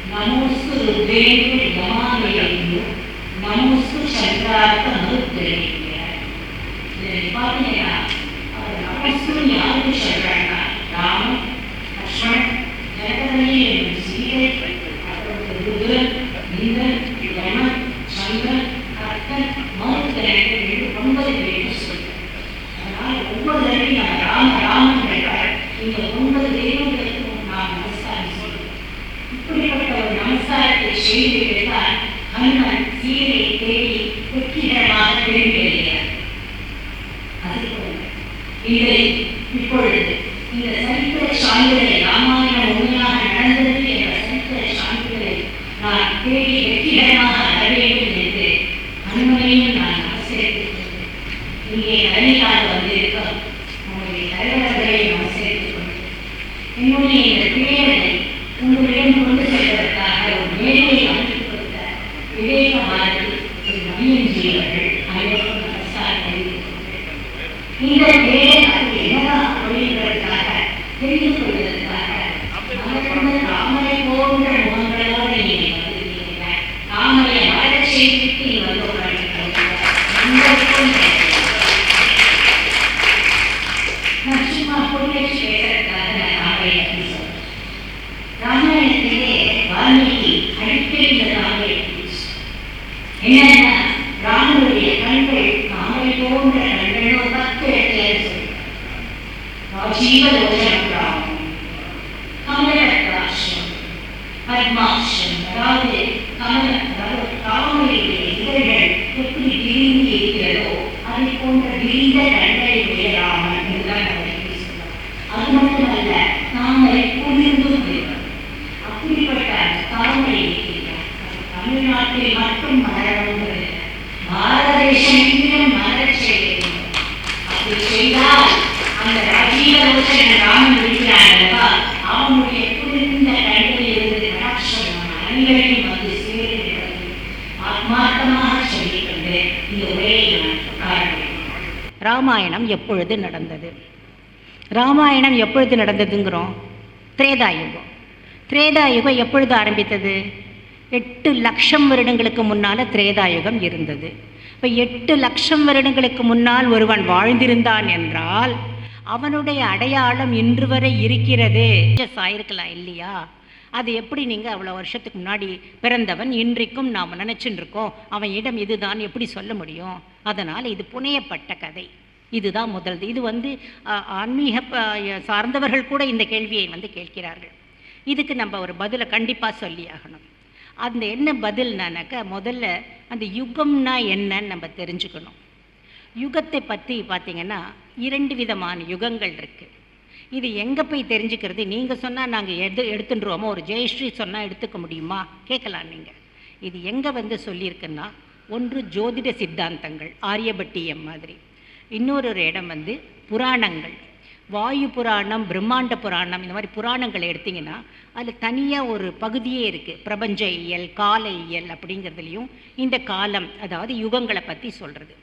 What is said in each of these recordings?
नमोस्तु रुद्रेन्द्र यमादेवेन्द्र नमोस्तु चंद्रार्थ मरुद्रेन्द्र नमोस्तु यारुக்கு சொல்றாங்க ராம லக்ஷ்மண ஜனகதனி சீதை அப்புறம் ருத்ரன் இந்திரன் யமன் சந்திரன் அர்த்தன் மருத்ரேந்திர 9 பேர் சொல்றாங்க. அதனால் ஒவ்வொரு தடவையும் ராம ராமன் கேட்டார். இந்த 9 தெய்வங்களுக்கு நாம் நமஸ்காரம் சொல்றோம். இப்படிப்பட்ட ஒரு நமஸ்காரத்தை செய்திருந்தால் ஹனுமன் சீதை தேடி வெற்றிகரமாக திரும்பி வருகிறார். இப்பொழுது இந்த சரித்திர சான்றுகளை ராமாயணம் உண்மையாக நடந்தது என்ற சரித்திர சான்றுகளை நான் தேடி வெற்றிகரமாக வர வேண்டும் என்று ஹனுமனையும் நான் நமஸ்கரித்துக் கொண்டேன். இங்கே நளினியாக வந்திருக்கும் நம்முடைய தலைவர்களை நமஸ்கரித்துக் கொண்டேன். என்னுடைய இந்த பிள்ளைகளை உங்களிடம் கொண்டு செல்வதற்காக ஒரு மேடையை அமைத்துக் கொடுத்த விவேகமானது திரு மணியன்ஜி அவர்கள் அனைவருக்கும் நமஸ்காரம் தெரிவித்துக் கொண்டேன். இந்த மேடை என்னதான் அப்படின்றதுக்காக தெரிந்து கொள்வதற்காக ராமரை போன்ற முகங்களோடு நீங்கள் வந்திருக்கீங்க. ராமரை மலரச் செய்திட்டு வந்தவர்கள் நான் சும்மா பொருளை பேசுறதுக்காக நான் ராமரை அப்படி சொல்றேன். ராமாயணத்திலே வால்மீகி அடிக்கடி இந்த ராமரை என்னன்னா ராமனுடைய கண்கள் ராமரை போன்ற கண்களோ 10 இடத்துல சொல்றாங்க. ராஜீவலோச்சனம் ராமம், கமலத்ராட்சம், பத்மாட்சம், அதாவது தாமரையுடைய இதழ்கள் எப்படி விரிந்து இருக்கிறதோ அதை போன்ற விரிந்த கண்களுடைய ராமன் என்றுதான் அவரை சொல்றார். அது மட்டுமல்ல, தாமரை குளிர்ந்தும் வருவார். அப்படிப்பட்ட தாமரை இருக்கிறார். தமிழ்நாட்டில் மட்டும் மலரணுங்கிறது பாரத தேசம் எங்கிலும் மலரச் செய்ய வேண்டும். அப்படி செய்தால் அந்த ராஜீவலோச்சன ராமன் இருக்கிறான் அல்லவா, அவனுடைய குளிர்ந்த கண்களில் இருந்து கடாட்சம் அனைவரையும் வந்து சேர்க்கிறது. ஆத்மார்த்தமாக சொல்லிக்கொண்டு இந்த உரையை நான் ஆரம்பிக்கிறேன். ராமாயணம் எப்பொழுது நடந்தது? ராமாயணம் எப்பொழுது நடந்ததுங்கிறோம்? திரேதாயுகம். திரேதாயுகம் எப்பொழுது ஆரம்பித்தது? 8 லட்சம் வருடங்களுக்கு முன்னால் திரேதாயுகம் இருந்தது. இப்போ 8 லட்சம் வருடங்களுக்கு முன்னால் ஒருவன் வாழ்ந்திருந்தான் என்றால் அவனுடைய அடையாளம் இன்று வரை இருக்கிறது. ஆயிருக்கலாம் இல்லையா? அது எப்படி நீங்கள் அவ்வளோ வருஷத்துக்கு முன்னாடி பிறந்தவன் இன்றைக்கும் நாம் நினச்சின்னு இருக்கோம் அவன் இடம் இதுதான் எப்படி சொல்ல முடியும்? அதனால் இது புனையப்பட்ட கதை. இதுதான் முதல். இது ஆன்மீக சார்ந்தவர்கள் கூட இந்த கேள்வியை கேட்கிறார்கள். இதுக்கு நம்ம ஒரு பதிலை கண்டிப்பாக சொல்லி ஆகணும். அந்த என்ன பதில்னாக்கா, முதல்ல அந்த யுகம்னா என்னன்னு நம்ம தெரிஞ்சுக்கணும். யுகத்தை பற்றி பார்த்திங்கன்னா 2 விதமான யுகங்கள் இருக்குது. இது எங்கே போய் தெரிஞ்சுக்கிறது? நீங்கள் சொன்னால் நாங்கள் எடுத்துட்டுருவோமோ? ஒரு ஜெயஸ்ரீ சொன்னால் எடுத்துக்க முடியுமா? கேட்கலாம் நீங்கள். இது எங்கே சொல்லியிருக்குன்னா, ஒன்று ஜோதிட சித்தாந்தங்கள் ஆரியபட்டியம் மாதிரி, இன்னொரு இடம் புராணங்கள், வாயு புராணம், பிரம்மாண்ட புராணம், இந்த மாதிரி புராணங்களை எடுத்திங்கன்னா அதில் தனியாக ஒரு பகுதியே இருக்குது. பிரபஞ்ச இயல், கால இயல் அப்படிங்கிறதுலையும் இந்த காலம், அதாவது யுகங்களை பற்றி சொல்கிறது.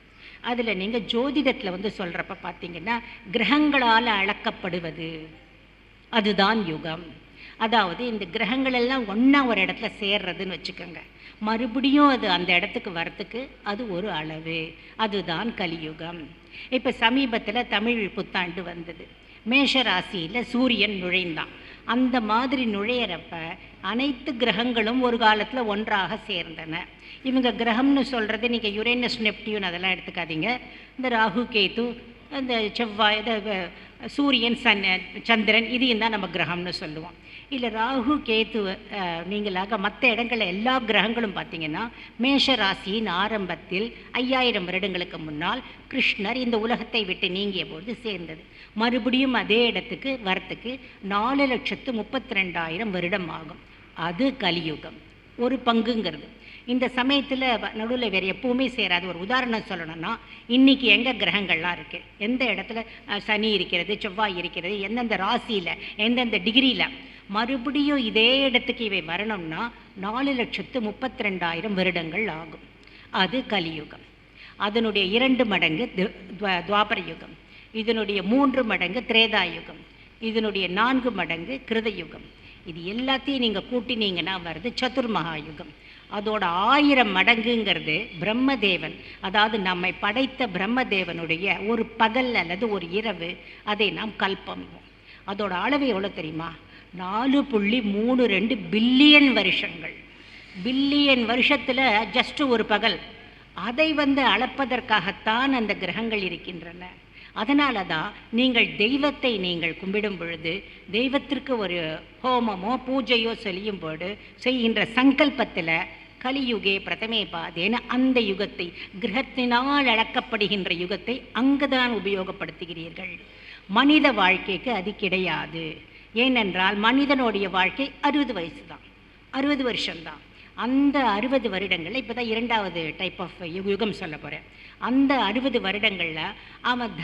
அதில் நீங்கள் ஜோதிடத்தில் சொல்கிறப்ப பார்த்தீங்கன்னா கிரகங்களால் அளக்கப்படுவது அதுதான் யுகம். அதாவது இந்த கிரகங்கள் எல்லாம் ஒன்றா ஒரு இடத்துல சேர்றதுன்னு வச்சுக்கோங்க. மறுபடியும் அது அந்த இடத்துக்கு வரத்துக்கு அது ஒரு அளவு, அதுதான் கலியுகம். இப்போ சமீபத்தில் தமிழ் புத்தாண்டு வந்தது. மேஷ ராசியில் சூரியன் நுழைந்தான். அந்த மாதிரி நுழையிறப்ப அனைத்து கிரகங்களும் ஒரு காலத்தில் ஒன்றாக சேர்ந்தன. இவங்க கிரகம்னு சொல்கிறது நீங்கள் யுரேனஸ் நெப்டியூன் அதெல்லாம் எடுத்துக்காதீங்க. இந்த ராகு கேது, இந்த செவ்வாய், சூரியன், சந்திரன், இதையும் தான் நம்ம கிரகம்னு சொல்லுவோம். இல்லை ராகு கேது நீங்களாக மற்ற இடங்களில் எல்லா கிரகங்களும் பார்த்திங்கன்னா மேஷ ராசியின் ஆரம்பத்தில் 5000 வருடங்களுக்கு முன்னால் கிருஷ்ணர் இந்த உலகத்தை விட்டு நீங்கிய போது சேர்ந்தது. மறுபடியும் அதே இடத்துக்கு வரத்துக்கு 4,32,000 வருடம் ஆகும். அது கலியுகம் ஒரு பங்குங்கிறது. இந்த சமயத்தில் நடுவில் வேறு எப்பவுமே சேராது. ஒரு உதாரணம் சொல்லணும்னா, இன்றைக்கி எங்கே கிரகங்கள்லாம் இருக்குது, எந்த இடத்துல சனி இருக்கிறது, செவ்வாய் இருக்கிறது, எந்தெந்த ராசியில், எந்தெந்த டிகிரியில், மறுபடியும் இதே இடத்துக்கு இவை வரணும்னா 4,32,000 வருடங்கள் ஆகும். அது கலியுகம். அதனுடைய 2 மடங்கு துவாபர யுகம், இதனுடைய 3 மடங்கு திரேதாயுகம், இதனுடைய 4 மடங்கு கிருதயுகம், இது எல்லாத்தையும் நீங்கள் கூட்டினீங்கன்னா வருது சதுர்மகாயுகம். அதோட 1000 மடங்குங்கிறது பிரம்மதேவன், அதாவது நம்மை படைத்த பிரம்மதேவனுடைய ஒரு பகல் அல்லது ஒரு இரவு, அதை நாம் கல்பம். அதோட அளவு எவ்வளோ தெரியுமா? 4.32 பில்லியன் வருஷங்கள். பில்லியன் வருஷத்தில் ஜஸ்ட் ஒரு பகல். அதை அளப்பதற்காகத்தான் அந்த கிரகங்கள் இருக்கின்றன. அதனால தான் நீங்கள் தெய்வத்தை நீங்கள் கும்பிடும் பொழுது, தெய்வத்திற்கு ஒரு ஹோமமோ பூஜையோ செய்கின்ற சங்கல்பத்தில் கலியுகே பிரதமே பாதேன அந்த யுகத்தை, கிரகத்தினால் அளக்கப்படுகின்ற யுகத்தை அங்குதான் உபயோகப்படுத்துகிறீர்கள். மனித வாழ்க்கைக்கு அது கிடையாது. ஏனென்றால் மனிதனுடைய வாழ்க்கை 60 வயசு தான், 60 வருஷம்தான். அந்த 60 வருடங்களில் இப்போ தான் 2வது டைப் ஆஃப் யுகம் சொல்ல போகிறேன். அந்த 60 வருடங்களில் அவன்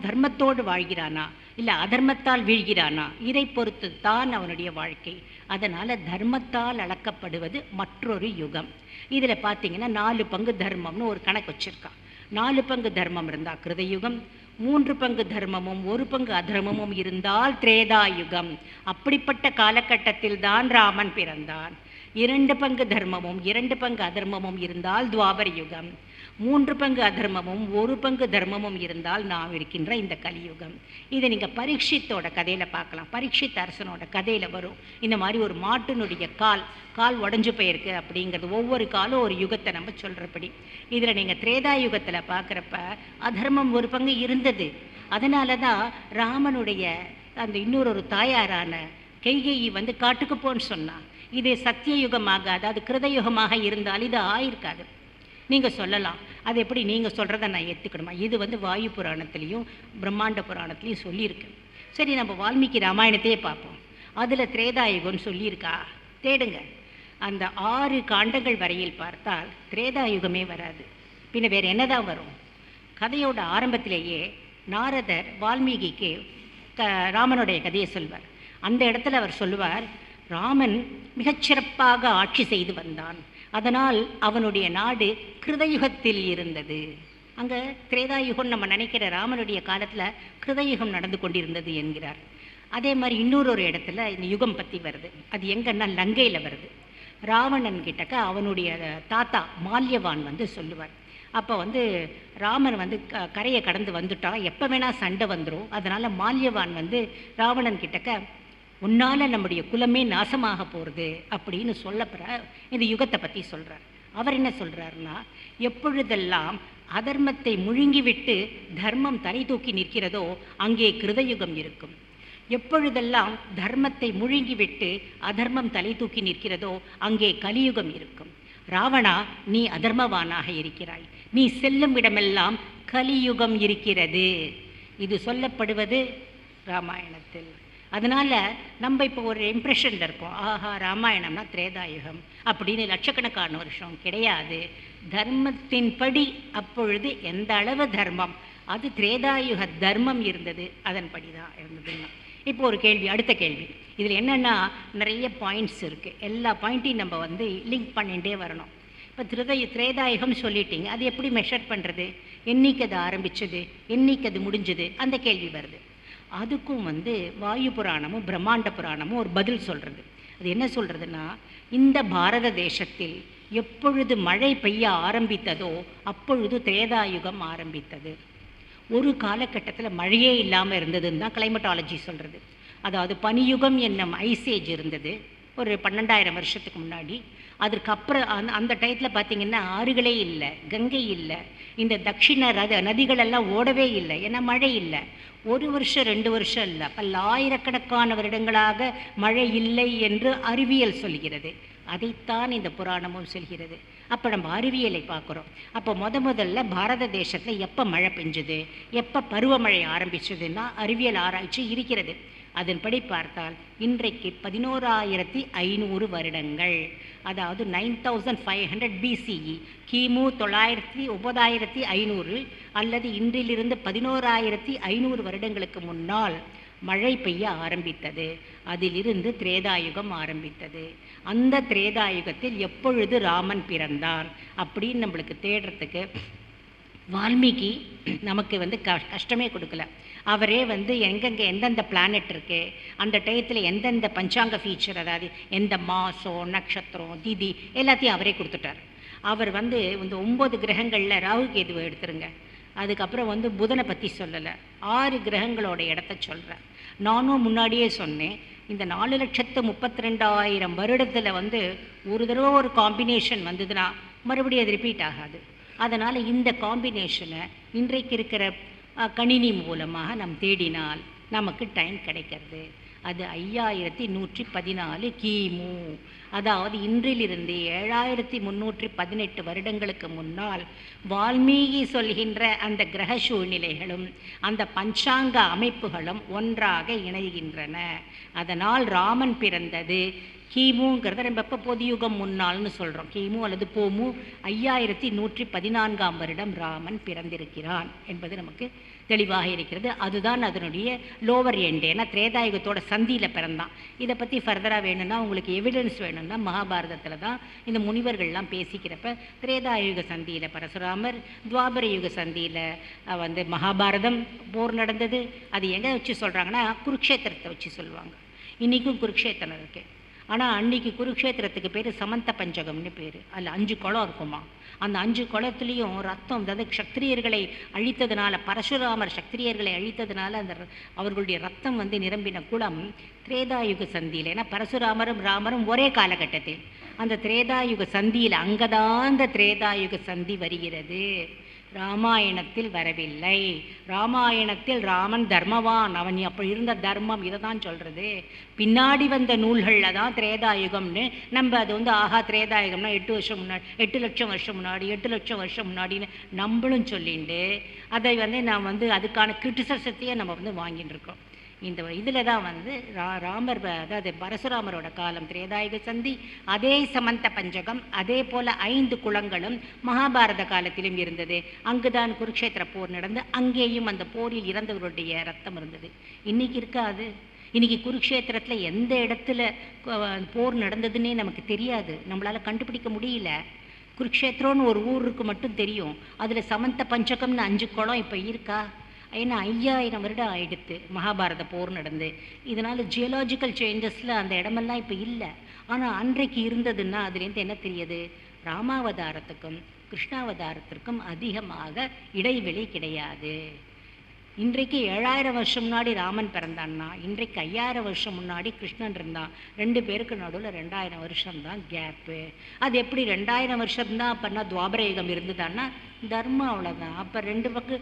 தர்மத்தோடு வாழ்கிறானா இல்லை அதர்மத்தால் வீழ்கிறானா, இதை பொறுத்து தான் அவனுடைய வாழ்க்கை. அதனால் தர்மத்தால் அளக்கப்படுவது மற்றொரு யுகம். இதில் பார்த்தீங்கன்னா 4 பங்கு தர்மம்னு ஒரு கணக்கு வச்சுருக்கான். 4 பங்கு தர்மம் இருந்தால் கிருதயுகம், 3 பங்கு தர்மமும் 1 பங்கு அதர்மமும் இருந்தால் திரேதாயுகம். அப்படிப்பட்ட காலகட்டத்தில் தான் ராமன் பிறந்தான். 2 பங்கு தர்மமும் 2 பங்கு அதர்மமும் இருந்தால் துவாபர யுகம். 3 பங்கு அதர்மமும் 1 பங்கு தர்மமும் இருந்தால் நாம் இருக்கின்ற இந்த கலியுகம். இதை நீங்கள் பரீட்சித்தோட கதையில் பார்க்கலாம். பரீட்சித் அரசனோட கதையில் வரும். இந்த மாதிரி ஒரு மாட்டினுடைய கால் உடஞ்சு போயிருக்கு அப்படிங்கிறது. ஒவ்வொரு காலும் ஒரு யுகத்தை நம்ம சொல்கிறபடி. இதில் நீங்கள் திரேதா யுகத்தில் பார்க்குறப்ப அதர்மம் 1 பங்கு இருந்தது. அதனால தான் ராமனுடைய அந்த இன்னொரு தாயாரான கைகேயி காட்டுக்கு போன்னு சொன்னான். இது சத்தியயுகமாக, அதாவது கிருதயுகமாக இருந்தால் இது ஆயிருக்காது. நீங்கள் சொல்லலாம், அது எப்படி நீங்கள் சொல்கிறத நான் ஏற்றுக்கணுமா? இது வாயு புராணத்துலேயும் பிரம்மாண்ட புராணத்துலேயும் சொல்லியிருக்கு. சரி, நம்ம வால்மீகி ராமாயணத்தையே பார்ப்போம். அதில் திரேதாயுகம்னு சொல்லியிருக்கா? தேடுங்க. அந்த 6 காண்டங்கள் வரையில் பார்த்தால் திரேதாயுகமே வராது. பின்ன வேறு என்னதான் வரும்? கதையோட ஆரம்பத்திலேயே நாரதர் வால்மீகிக்கு ராமனுடைய கதையை சொல்வார். அந்த இடத்துல அவர் சொல்லுவார், ராமன் மிகச்சிறப்பாக ஆட்சி செய்து வந்தான், அதனால் அவனுடைய நாடு கிருதயுகத்தில் இருந்தது. அங்கே திரேதாயுகம் நம்ம நினைக்கிற ராமனுடைய காலத்தில் கிருதயுகம் நடந்து கொண்டிருந்தது என்கிறார். அதே மாதிரி இன்னொரு இடத்துல இந்த யுகம் பற்றி வருது. அது எங்கன்னா லங்கையில் வருது. ராவணன் கிட்டக்க அவனுடைய தாத்தா மால்யவான் சொல்லுவார். அப்போ ராமன் கரையை கடந்து வந்துட்டான், எப்போ வேணால் சண்டை வந்துடும். அதனால் மால்யவான் ராவணன் கிட்டக்க உன்னால் நம்முடைய குலமே நாசமாக போகிறது அப்படின்னு சொல்லப்படுற இந்த யுகத்தை பற்றி சொல்கிறார். அவர் என்ன சொல்கிறாருன்னா, எப்பொழுதெல்லாம் அதர்மத்தை முழுங்கிவிட்டு தர்மம் தலை தூக்கி நிற்கிறதோ அங்கே கிருதயுகம் இருக்கும். எப்பொழுதெல்லாம் தர்மத்தை முழுங்கிவிட்டு அதர்மம் தலை தூக்கி நிற்கிறதோ அங்கே கலியுகம் இருக்கும். ராவணா, நீ அதர்மவானாக இருக்கிறாய், நீ செல்லும் இடமெல்லாம் கலியுகம் இருக்கிறது. இது சொல்லப்படுவது ராமாயணத்தில். அதனால் நம்ம இப்போ ஒரு இம்ப்ரெஷனில் இருக்கோம், ஆஹா ராமாயணம்னா திரேதாயுகம் அப்படின்னு. லட்சக்கணக்கான வருஷம் கிடையாது. தர்மத்தின்படி அப்பொழுது எந்த அளவு தர்மம், அது திரேதாயுக தர்மம் இருந்தது, அதன்படி தான் இருந்ததுன்னா. இப்போ ஒரு கேள்வி, அடுத்த கேள்வி. இதில் என்னென்னா நிறைய பாயிண்ட்ஸ் இருக்குது. எல்லா பாயிண்ட்டையும் நம்ம லிங்க் பண்ணிகிட்டே வரணும். இப்போ திரேதாயுகம் சொல்லிட்டீங்க, அது எப்படி மெஷர் பண்ணுறது? என்னைக்கு அது ஆரம்பித்தது, என்னைக்கு அது முடிஞ்சது, அந்த கேள்வி வருது. அதுக்கும் வாயு புராணமும் பிரம்மாண்ட புராணமும் ஒரு பதில் சொல்கிறது. அது என்ன சொல்கிறதுன்னா, இந்த பாரத தேசத்தில் எப்பொழுது மழை பெய்ய ஆரம்பித்ததோ அப்பொழுது திரேதாயுகம் ஆரம்பித்தது. ஒரு காலகட்டத்தில் மழையே இல்லாமல் இருந்ததுன்னு தான் கிளைமட்டாலஜி சொல்கிறது. அதாவது பனியுகம் என்னும் ஐசேஜ் இருந்தது ஒரு 12,000 வருஷத்துக்கு முன்னாடி. அதற்கப்புறம் அந்த டயத்தில் பார்த்திங்கன்னா ஆறுகளே இல்லை, கங்கை இல்லை, இந்த தட்சிண நதிகளெல்லாம் ஓடவே இல்லை, ஏன்னா மழை இல்லை. 1 வருஷம் 2 வருஷம் இல்லை, பல்லாயிரக்கணக்கான வருடங்களாக மழை இல்லை என்று அறிவியல் சொல்கிறது. அதைத்தான் இந்த புராணமும் சொல்கிறது. அப்போ நம்ம அறிவியலை பார்க்குறோம். அப்போ முதல்ல பாரத தேசத்தில் எப்போ மழை பெஞ்சுது, எப்போ பருவமழை ஆரம்பிச்சதுன்னா அறிவியல் ஆராய்ச்சி இருக்கிறது. அதன்படி பார்த்தால் இன்றைக்கு 11,500 வருடங்கள், அதாவது 9500 BCE, கிமு 9500 அல்லது இன்றிலிருந்து 11,500 வருடங்களுக்கு முன்னால் மழை பெய்ய ஆரம்பித்தது. அதிலிருந்து திரேதாயுகம் ஆரம்பித்தது. அந்த திரேதாயுகத்தில் எப்பொழுது ராமன் பிறந்தான் அப்படின்னு நம்மளுக்கு தேடுறதுக்கு வால்மீகி நமக்கு வந்து கஷ்டமே கொடுக்கல. அவரே வந்து எங்கெங்கே எந்தெந்த பிளானட் இருக்குது, அந்த டயத்தில் எந்தெந்த பஞ்சாங்க ஃபீச்சர், அதாவது எந்த மாதம் நட்சத்திரம் திதி எல்லாத்தையும் அவரே கொடுத்துட்டார். அவர் வந்து இந்த 9 கிரகங்களில் ராகு கேதுவை எடுத்துருங்க, அதுக்கப்புறம் வந்து புதனை பற்றி சொல்லலை, 6 கிரகங்களோட இடத்த சொல்கிறேன். நானும் முன்னாடியே சொன்னேன், இந்த 4,32,000 வருடத்தில் வந்து ஒரு தடவை ஒரு காம்பினேஷன் வந்ததுன்னா மறுபடியும் அது ரிப்பீட் ஆகாது. அதனால் இந்த காம்பினேஷனை இன்றைக்கு இருக்கிற கணினி மூலமாக நாம் தேடினால் நமக்கு டைம் கிடைக்கிறது. அது 5114 கிமு. அதாவது இன்றிலிருந்து 7318 வருடங்களுக்கு முன்னால் வால்மீகி சொல்கின்ற அந்த கிரக சூழ்நிலைகளும் அந்த பஞ்சாங்க அமைப்புகளும் ஒன்றாக இணைகின்றன. அதனால் ராமன் பிறந்தது கிமுங்கிறத நம்ம இப்போ பொதுயுகம் முன்னால்னு சொல்கிறோம். கிமு அல்லது போமு 5114 வருடம் ராமன் பிறந்திருக்கிறான் என்பது நமக்கு தெளிவாக இருக்கிறது. அதுதான் அதனுடைய லோவர் எண்டு. ஏன்னா திரேதாயுகத்தோட சந்தியில் பிறந்தான். இதை பற்றி ஃபர்தராக வேணும்னா உங்களுக்கு எவிடன்ஸ் வேணும்னா மகாபாரதத்தில் தான் இந்த முனிவர்கள்லாம் பேசிக்கிறப்ப திரேதாயுக சந்தியில் பரசுராமர், துவாபர யுக சந்தியில் வந்து மகாபாரதம் போர் நடந்தது. அது எங்கே வச்சு சொல்கிறாங்கன்னா குருக்ஷேத்திரத்தை வச்சு சொல்லுவாங்க. இன்றைக்கும் குருக்ஷேத்திரம் இருக்குது. ஆனால் அன்றைக்கி குருக்ஷேத்திரத்துக்கு பேர் சமந்த பஞ்சகம்னு பேர். அதில் 5 குளம் இருக்குமா. அந்த 5 குளத்துலேயும் ரத்தம், அதாவது க்ஷத்திரியர்களை அழித்ததுனால, பரசுராமர் க்ஷத்திரியர்களை அழித்ததுனால அந்த அவர்களுடைய ரத்தம் வந்து நிரம்பின குளம் திரேதாயுக சந்தியில். ஏன்னா பரசுராமரும் ராமரும் ஒரே காலகட்டத்தில் அந்த திரேதாயுக சந்தியில், அங்கே தான் அந்த திரேதாயுக சந்தி வருகிறது. ராமாயணத்தில் வரவில்லை. ராமாயணத்தில் ராமன் தர்மவான், அவன் அப்போ இருந்த தர்மம் இதை தான் சொல்கிறது. பின்னாடி வந்த நூல்களில் தான் திரேதாயுகம்னு நம்ம அது வந்து ஆஹா திரேதாயுகம்னா 8 வருஷம் முன்னாடி, 8 லட்சம் வருஷம் முன்னாடி, 8 லட்சம் வருஷம் முன்னாடின்னு நம்மளும் சொல்லிட்டு அதை வந்து நாம் வந்து அதுக்கான கிரிட்டிசிசத்தையே நம்ம வந்து வாங்கிட்டு இருக்கோம். இந்த இதில் தான் வந்து ராமர், அதாவது பரசுராமரோட காலம் திரேதாயுக சந்தி, அதே சமந்த பஞ்சகம், அதே போல் 5 குளங்களும் மகாபாரத காலத்திலும் இருந்தது. அங்குதான் குருக்ஷேத்திர போர் நடந்து அங்கேயும் அந்த போரில் இறந்தவருடைய ரத்தம் இருந்தது. இன்றைக்கி இருக்காது. இன்றைக்கி குருக்ஷேத்திரத்தில் எந்த இடத்துல போர் நடந்ததுன்னே நமக்கு தெரியாது, நம்மளால் கண்டுபிடிக்க முடியல. குருக்ஷேத்திரம்னு ஒரு ஊருக்கு மட்டும் தெரியும். அதில் சமந்த பஞ்சகம்னு 5 குளம் இப்போ இருக்கா? ஏன்னா 5000 வருடம் ஆயிடுத்து மகாபாரத போர் நடந்து. இதனால் ஜியோலாஜிக்கல் சேஞ்சஸில் அந்த இடமெல்லாம் இப்போ இல்லை. ஆனால் அன்றைக்கு இருந்ததுன்னா அதுலேருந்து என்ன தெரியுது? ராமாவதாரத்துக்கும் கிருஷ்ணாவதாரத்திற்கும் அதிகமாக இடைவெளி கிடையாது. இன்றைக்கு 7000 வருஷம் முன்னாடி ராமன் பிறந்தான்னா இன்றைக்கு 5000 வருஷம் முன்னாடி கிருஷ்ணன் இருந்தான். 2 பேருக்கு நடுவில் 2000 வருஷம்தான் கேப்பு. அது எப்படி 2000 வருஷம்தான் அப்படின்னா துவாபர யுகம் இருந்ததான்னா தர்மம் அவ்வளோதான். அப்போ 2 பங்கு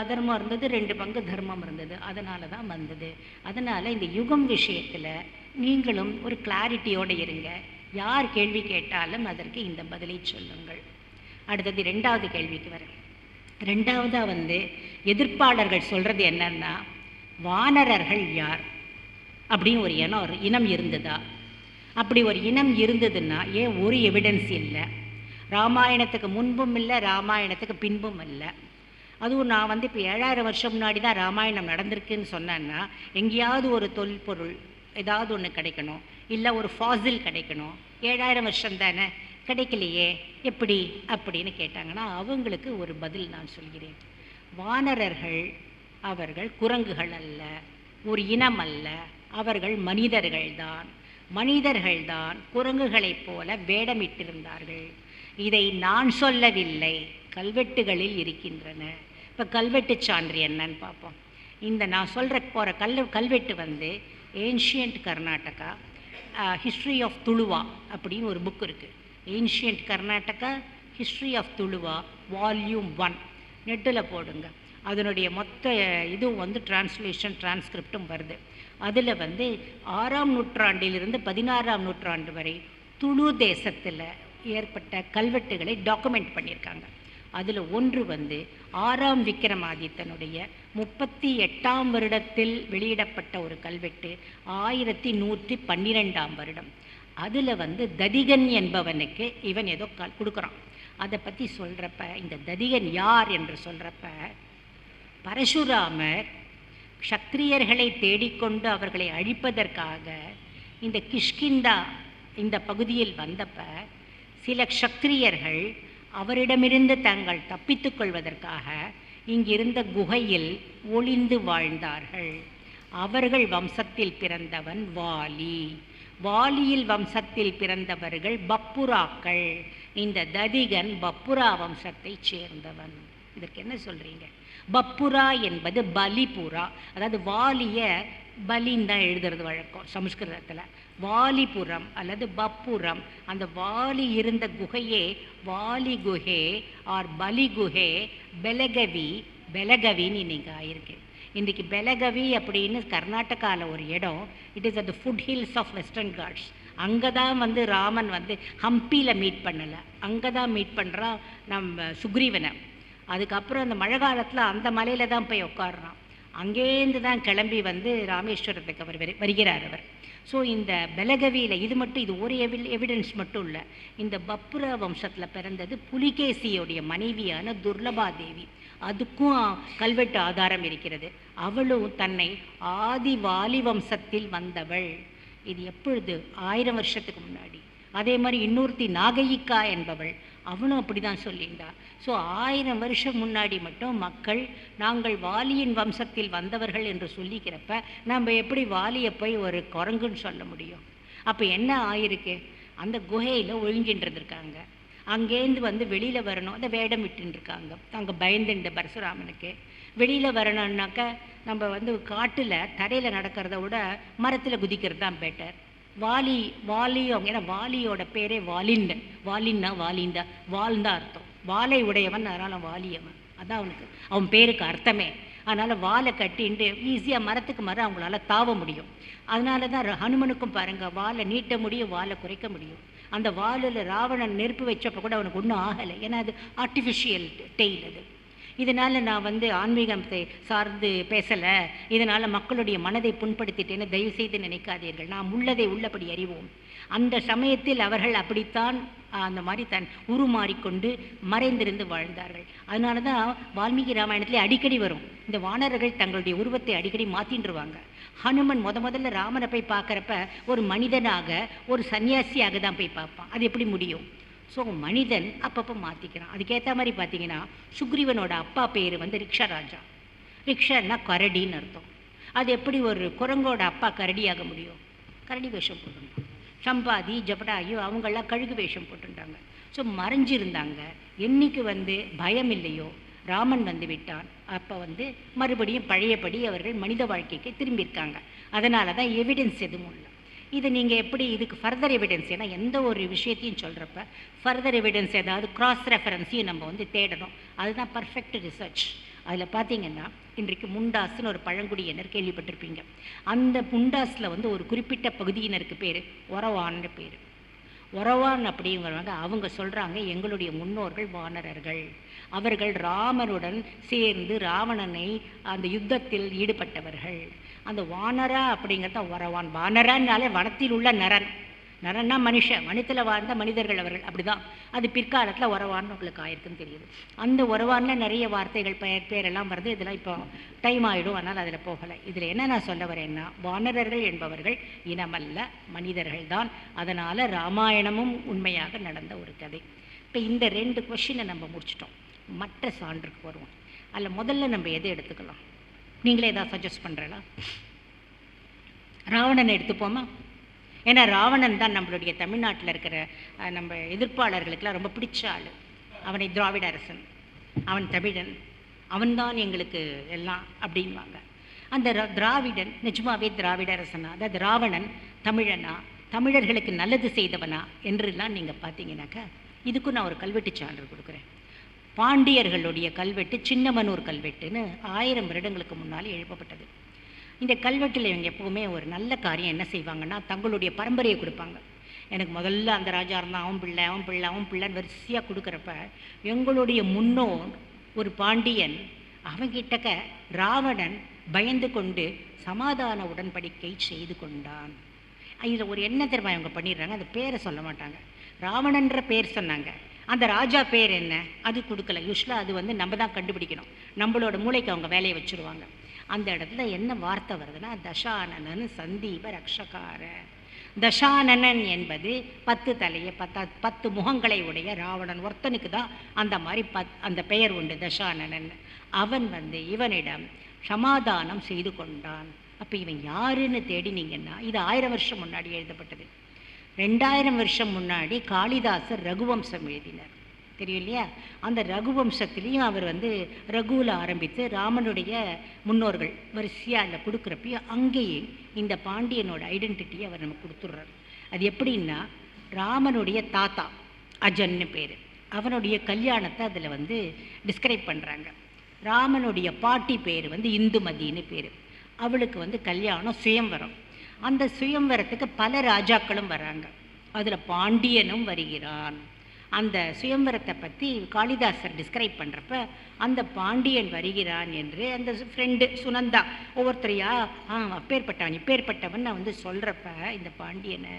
அதர்மம் இருந்தது, 2 பங்கு தர்மம் இருந்தது. அதனால தான் வந்தது. அதனால் இந்த யுகம் விஷயத்தில் நீங்களும் ஒரு கிளாரிட்டியோடு இருங்க. யார் கேள்வி கேட்டாலும் அதற்கு இந்த பதிலை சொல்லுங்கள். அடுத்தது 2வது கேள்விக்கு வரேன். 2வதாக வந்து எதிர்ப்பாளர்கள் சொல்கிறது என்னன்னா, வானரர்கள் யார் அப்படின்னு ஒரு இனம் இருந்ததா? அப்படி ஒரு இனம் இருந்ததுன்னா ஏன் ஒரு எவிடன்ஸ் இல்லை? ராமாயணத்துக்கு முன்பும் இல்லை, ராமாயணத்துக்கு பின்பும் இல்லை. அதுவும் நான் வந்து இப்போ 7000 வருஷம் முன்னாடி தான் ராமாயணம் நடந்திருக்குன்னு சொன்னேன்னா எங்கேயாவது ஒரு தொல்பொருள் ஏதாவது ஒன்று கிடைக்கணும், இல்லை ஒரு ஃபாசில் கிடைக்கணும். 7000 வருஷம் தானே, கிடைக்கலையே எப்படி அப்படின்னு கேட்டாங்கன்னா அவங்களுக்கு ஒரு பதில் நான் சொல்கிறேன். வானரர்கள் அவர்கள் குரங்குகள் அல்ல, ஒரு இனம் அல்ல, அவர்கள் மனிதர்கள்தான். மனிதர்கள்தான் குரங்குகளைப் போல வேடமிட்டிருந்தார்கள். இதை நான் சொல்லவில்லை, கல்வெட்டுகளில் இருக்கின்றன. இப்போ கல்வெட்டு சான்று என்னன்னு பார்ப்போம். இந்த நான் சொல்கிற போகிற கல்வெட்டு வந்து ancient Karnataka history of Tuluva அப்படின்னு ஒரு புக் இருக்குது. Ancient Karnataka history of Tuluva volume 1 நெட்டில் போடுங்க. அதனுடைய மொத்த இதுவும் வந்து டிரான்ஸ்கிரிப்டும் வருது. அதில் வந்து 6ஆம் நூற்றாண்டிலிருந்து 16ஆம் நூற்றாண்டு வரை துளு தேசத்தில் ஏற்பட்ட கல்வெட்டுகளை டாக்குமெண்ட் பண்ணியிருக்காங்க. அதில் ஒன்று வந்து 6ஆம் விக்ரமாதித்தனுடைய 38ஆம் வருடத்தில் வெளியிடப்பட்ட ஒரு கல்வெட்டு 1112ஆம் வருடம். அதில் வந்து ததிகன் என்பவனுக்கு இவன் ஏதோ கொடுக்குறான். அதை பற்றி சொல்கிறப்ப இந்த ததிகன் யார் என்று சொல்கிறப்ப பரசுராமர் க்ஷத்திரியர்களை தேடிக்கொண்டு அவர்களை அழிப்பதற்காக இந்த கிஷ்கிந்தா இந்த பகுதியில் வந்தப்ப சில க்ஷத்திரியர்கள் அவரிடமிருந்து தாங்கள் தப்பித்துக் கொள்வதற்காக இங்கிருந்த குகையில் ஒளிந்து வாழ்ந்தார்கள். அவர்கள் வம்சத்தில் பிறந்தவன் வாலி. வாலியில் வம்சத்தில் பிறந்தவர்கள் பப்புராக்கள். இந்த ததிகன் பப்புரா வம்சத்தைச் சேர்ந்தவன். இதற்கு என்ன சொல்றீங்க? பப்புரா என்பது பலிபுரா, அதாவது வாலிய பலின்னு தான் எழுதுறது வழக்கம் சமஸ்கிருதத்தில். வாலிபுரம் அல்லது பப்புரம், அந்த வாலி இருந்த குகையே வாலி குஹே ஆர் பலி குஹே, பெலகவி, பெலகவின்னு இன்னைக்கு ஆயிருக்கு. இன்றைக்கி பெலகவி அப்படின்னு கர்நாடகாவில் ஒரு இடம். It is at the foothills of Western Ghats. அங்கே தான் வந்து ராமன் வந்து ஹம்பியில் மீட் பண்ணலை, அங்கே தான் மீட் பண்ணுறான் நம்ம சுக்ரீவனை. அதுக்கப்புறம் அந்த மழை காலத்தில் அந்த மலையில் தான் போய் உட்காடுறான். அங்கேருந்து தான் கிளம்பி வந்து ராமேஸ்வரத்துக்கு அவர் வருகிறார் அவர். ஸோ இந்த பெலகவியில் இது மட்டும், இது ஒரு எவிடன்ஸ் மட்டும் இல்லை. இந்த பப்புரா வம்சத்தில் பிறந்தது புலிகேசியோடைய மனைவியான துர்லபா தேவி. அதுக்கும் கல்வெட்டு ஆதாரம் இருக்கிறது. அவளும் தன்னை ஆதிவாலி வம்சத்தில் வந்தவள். இது எப்பொழுது? 1000 வருஷத்துக்கு முன்னாடி. அதே மாதிரி இன்னொருத்தி நாகையிக்கா என்பவள், அவனும் அப்படி தான் சொல்லியிருந்தாள். ஸோ 1000 வருஷம் முன்னாடி மட்டும் மக்கள் நாங்கள் வாலியின் வம்சத்தில் வந்தவர்கள் என்று சொல்லிக்கிறப்ப நம்ம எப்படி வாலியை போய் ஒரு குரங்குன்னு சொல்ல முடியும்? அப்போ என்ன ஆயிருக்கு? அந்த குகையில் ஒழிஞ்சின்னு இருந்திருக்காங்க. அங்கேருந்து வந்து வெளியில் வரணும், அந்த வேடம் விட்டுருக்காங்க. அங்கே பயந்துண்டு பரசுராமனுக்கு வெளியில் வரணுன்னாக்கா நம்ம வந்து காட்டில் தரையில் நடக்கிறத விட மரத்தில் குதிக்கிறது தான் பெட்டர். வாலியும், ஏன்னா வாலியோட பேரே வாலிண்ட, வாலின்னா வாலிண்டா, வாழ்ந்தான் அர்த்தம். வாலை உடையவன், அதனால் வாலியவன், அதான் அவனுக்கு அவன் பேருக்கு அர்த்தமே. அதனால் வாலை கட்டின்ட்டு ஈஸியாக மரத்துக்கு மரம் அவங்களால தாவ முடியும். அதனால தான் ஹனுமனுக்கும் பாருங்கள், வாலை நீட்ட முடியும், வாலை குறைக்க முடியும். அந்த வாலில் ராவணன் நெருப்பு வச்சப்போ கூட அவனுக்கு ஒன்றும் ஆகலை, ஏன்னா அது ஆர்டிஃபிஷியல் டெய்ல் அது. இதனால் நான் வந்து ஆன்மீகத்தை சார்ந்து பேசலை, இதனால் மக்களுடைய மனதை புண்படுத்திட்டேன்னு தயவுசெய்து நினைக்காதீர்கள். நாம் உள்ளதை உள்ளபடி அறிவோம். அந்த சமயத்தில் அவர்கள் அப்படித்தான் அந்த மாதிரி தன் உருமாறிக்கொண்டு மறைந்திருந்து வாழ்ந்தார்கள். அதனால தான் வால்மீகி ராமாயணத்திலே அடிக்கடி வரும், இந்த வானரர்கள் தங்களுடைய உருவத்தை அடிக்கடி மாற்றின்றுவாங்க. ஹனுமன் முதல்ல ராமனை போய் பார்க்குறப்ப ஒரு மனிதனாக, ஒரு சன்னியாசியாக தான் போய் பார்ப்பான். அது எப்படி முடியும்? ஸோ மனிதன் அப்பப்போ மாற்றிக்கிறான். அதுக்கேற்ற மாதிரி பார்த்தீங்கன்னா சுக்ரீவனோட அப்பா பேர் வந்து ரிக்ஷராஜா. ரிக்ஷன்னா கரடின்னு அர்த்தம். அது எப்படி ஒரு குரங்கோட அப்பா கரடியாக முடியும்? கரடி வேஷம் போட்டுருந்தாங்க. சம்பாதி, ஜபடாயு அவங்களாம் கழுகு வேஷம் போட்டுட்டாங்க. ஸோ மறைஞ்சிருந்தாங்க. என்னைக்கு வந்து பயம் இல்லையோ ராமன் வந்து விட்டான், அப்போ வந்து மறுபடியும் பழையபடி அவர்கள் மனித வாழ்க்கைக்கு திரும்பியிருக்காங்க. அதனால தான் எவிடன்ஸ் எதுவும் இல்லை. இது நீங்கள் எப்படி இதுக்கு ஃபர்தர் எவிடன்ஸ், ஏன்னா எந்த ஒரு விஷயத்தையும் சொல்கிறப்ப ஃபர்தர் எவிடன்ஸ் ஏதாவது கிராஸ் ரெஃபரன்ஸையும் நம்ம வந்து தேடணும். அதுதான் பர்ஃபெக்ட் ரிசர்ச். அதில் பார்த்தீங்கன்னா இன்றைக்கு முண்டாஸ்ன்னு ஒரு பழங்குடியினர் கேள்விப்பட்டிருப்பீங்க. அந்த முண்டாஸில் வந்து ஒரு குறிப்பிட்ட பகுதியினருக்கு பேர் ஒரவான்னு பேர். ஒரவான் அப்படிங்கிறவங்க அவங்க சொல்கிறாங்க, எங்களுடைய முன்னோர்கள் வானரர்கள், அவர்கள் ராமனுடன் சேர்ந்து ராவணனை அந்த யுத்தத்தில் ஈடுபட்டவர்கள். அந்த வானரா அப்படிங்கிறத ஒரவான். வானரான்னாலே வனத்தில் உள்ள நரன், நரன்னா மனுஷன், வனத்தில் வாழ்ந்த மனிதர்கள் அவர்கள், அப்படிதான். அது பிற்காலத்தில் ஒரவான்னு உங்களுக்கு ஆயிருக்குன்னு தெரியுது. அந்த ஒரவானில் நிறைய வார்த்தைகள் பேரெல்லாம் வருது. இதெல்லாம் இப்போ டைம் ஆகிடும், அதனால் அதில் போகலை. இதில் என்ன நான் சொல்ல வரேன்னா, வானரர்கள் என்பவர்கள் இனமல்ல, மனிதர்கள் தான். அதனால் ராமாயணமும் உண்மையாக நடந்த ஒரு கதை. இப்போ இந்த 2 கொஷினை நம்ம முடிச்சிட்டோம். மற்ற சான்றுக்கு வருவோம். அதில் முதல்ல நம்ம எதை எடுத்துக்கலாம்? நீங்களே ஏதாவது சஜஸ்ட் பண்ணுறீங்களா? ராவணனை எடுத்துப்போமா? ஏன்னா ராவணன் தான் நம்மளுடைய தமிழ்நாட்டில் இருக்கிற நம்ம எதிர்ப்பாளர்களுக்கெல்லாம் ரொம்ப பிடிச்ச ஆள். அவனை திராவிட அரசன், அவன் தமிழன், அவன்தான் எங்களுக்கு எல்லாம் அப்படின்வாங்க. அந்த திராவிடன் நிஜமாவே திராவிட அரசனா, அதாவது ராவணன் தமிழனா, தமிழர்களுக்கு நல்லது செய்தவனா என்றெல்லாம் நீங்கள் பார்த்தீங்கன்னாக்கா, இதுக்கும் நான் ஒரு கல்வெட்டு சான்று கொடுக்குறேன். பாண்டியர்களுடைய கல்வெட்டு சின்னமனூர் கல்வெட்டுன்னு 1000 வருடங்களுக்கு முன்னால் எழுப்பப்பட்டது. இந்த கல்வெட்டில் இவங்க எப்போவுமே ஒரு நல்ல காரியம் என்ன செய்வாங்கன்னா, தங்களுடைய பரம்பரையை கொடுப்பாங்க. எனக்கு முதல்ல அந்த ராஜா இருந்தால் அவன் பிள்ளை, அவன் பிள்ளை, அவன் பிள்ளைன்னு வரிசையாக கொடுக்குறப்ப, எங்களுடைய முன்னோர் ஒரு பாண்டியன், அவங்கிட்டக்க ராவணன் பயந்து கொண்டு சமாதான உடன்படிக்கை செய்து கொண்டான். இதில் ஒரு என்ன தெரியுமா இவங்க பண்ணிடுறாங்க, அந்த பேரை சொல்ல மாட்டாங்க. ராவணன்ற பேர் சொன்னாங்க, அந்த ராஜா பேர் என்ன அது கொடுக்கல. யூஸ்வலாக அது வந்து நம்ம தான் கண்டுபிடிக்கணும், நம்மளோட மூளைக்கு அவங்க வேலையை வச்சுருவாங்க. அந்த இடத்துல என்ன வார்த்தை வருதுன்னா, தசானனன் சந்தீப ரக்ஷகார. தசானனன் என்பது 10 தலையை 10 முகங்களை உடைய ராவணன் ஒருத்தனுக்கு தான் அந்த மாதிரி அந்த பெயர் உண்டு, தசானனன். அவன் வந்து இவனிடம் சமாதானம் செய்து கொண்டான். அப்போ இவன் யாருன்னு தேடினீங்கன்னா இது 1000 வருஷம் முன்னாடி எழுதப்பட்டது. 2000 வருஷம் முன்னாடி காளிதாசர் ரகுவம்சம் எழுதினார், தெரியும் இல்லையா? அந்த ரகுவம்சத்துலேயும் அவர் வந்து ரகுவில் ஆரம்பித்து ராமனுடைய முன்னோர்கள் வரிசையாக அதில் கொடுக்குறப்பையும் அங்கேயே இந்த பாண்டியனோட ஐடென்டிட்டியை அவர் நமக்கு கொடுத்துட்றார். அது எப்படின்னா, ராமனுடைய தாத்தா அஜன்னு பேர், அவனுடைய கல்யாணத்தை அதில் வந்து டிஸ்கிரைப் பண்ணுறாங்க. ராமனுடைய பாட்டி பேர் வந்து இந்துமதின்னு பேர், அவளுக்கு வந்து கல்யாணம் சுயம்வரம். அந்த சுயம்வரத்துக்கு பல ராஜாக்களும் வராங்க, அதில் பாண்டியனும் வருகிறான். அந்த சுயம்வரத்தை பற்றி காளிதாசர் டிஸ்கிரைப் பண்ணுறப்ப அந்த பாண்டியன் வருகிறான் என்று அந்த ஃப்ரெண்டு சுனந்தா ஒவ்வொருத்தரையா அப்பேற்பட்டவன் இப்பேற்பட்டவன் நான் வந்து சொல்கிறப்ப இந்த பாண்டியனை,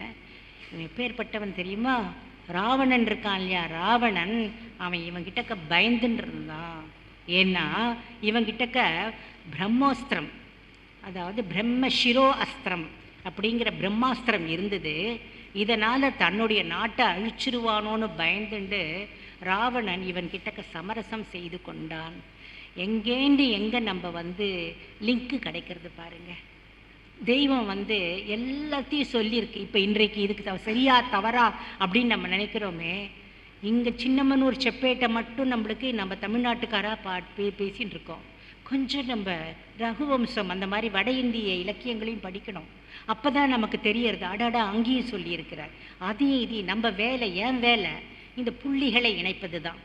இவன் எப்பேற்பட்டவன் தெரியுமா? ராவணன் இருக்கான் இல்லையா, ராவணன் அவன் இவன்கிட்டக்க பயந்துன்னு இருந்தான். ஏன்னா இவன்கிட்டக்க பிரம்மோஸ்திரம், அதாவது பிரம்ம சிரோ அஸ்திரம் அப்படிங்கிற பிரம்மாஸ்திரம் இருந்தது. இதனால் தன்னுடைய நாட்டை அழிச்சிருவானோன்னு பயந்துண்டு ராவணன் இவன் கிட்டக்க சமரசம் செய்து கொண்டான். எங்கேண்டு எங்கே நம்ம வந்து லிங்க்கு கிடைக்கிறது பாருங்க. தெய்வம் வந்து எல்லாத்தையும் சொல்லியிருக்கு. இப்போ இன்றைக்கு இதுக்கு சரியா தவறா அப்படின்னு நம்ம நினைக்கிறோமே, இங்கே சின்னமனூர் செப்பேட்டை மட்டும் நம்மளுக்கு நம்ம தமிழ்நாட்டுக்காராக பேசின்னு இருக்கோம். கொஞ்சம் நம்ம ரகுவம்சம் அந்த மாதிரி வட இந்திய இலக்கியங்களையும் படிக்கணும். அப்போ தான் நமக்கு தெரியறது, அடாடா அங்கேயும் சொல்லியிருக்கிறார். அதையும் இதையும் நம்ம வேலை, ஏன் வேலை இந்த புள்ளிகளை இணைப்பது தான்.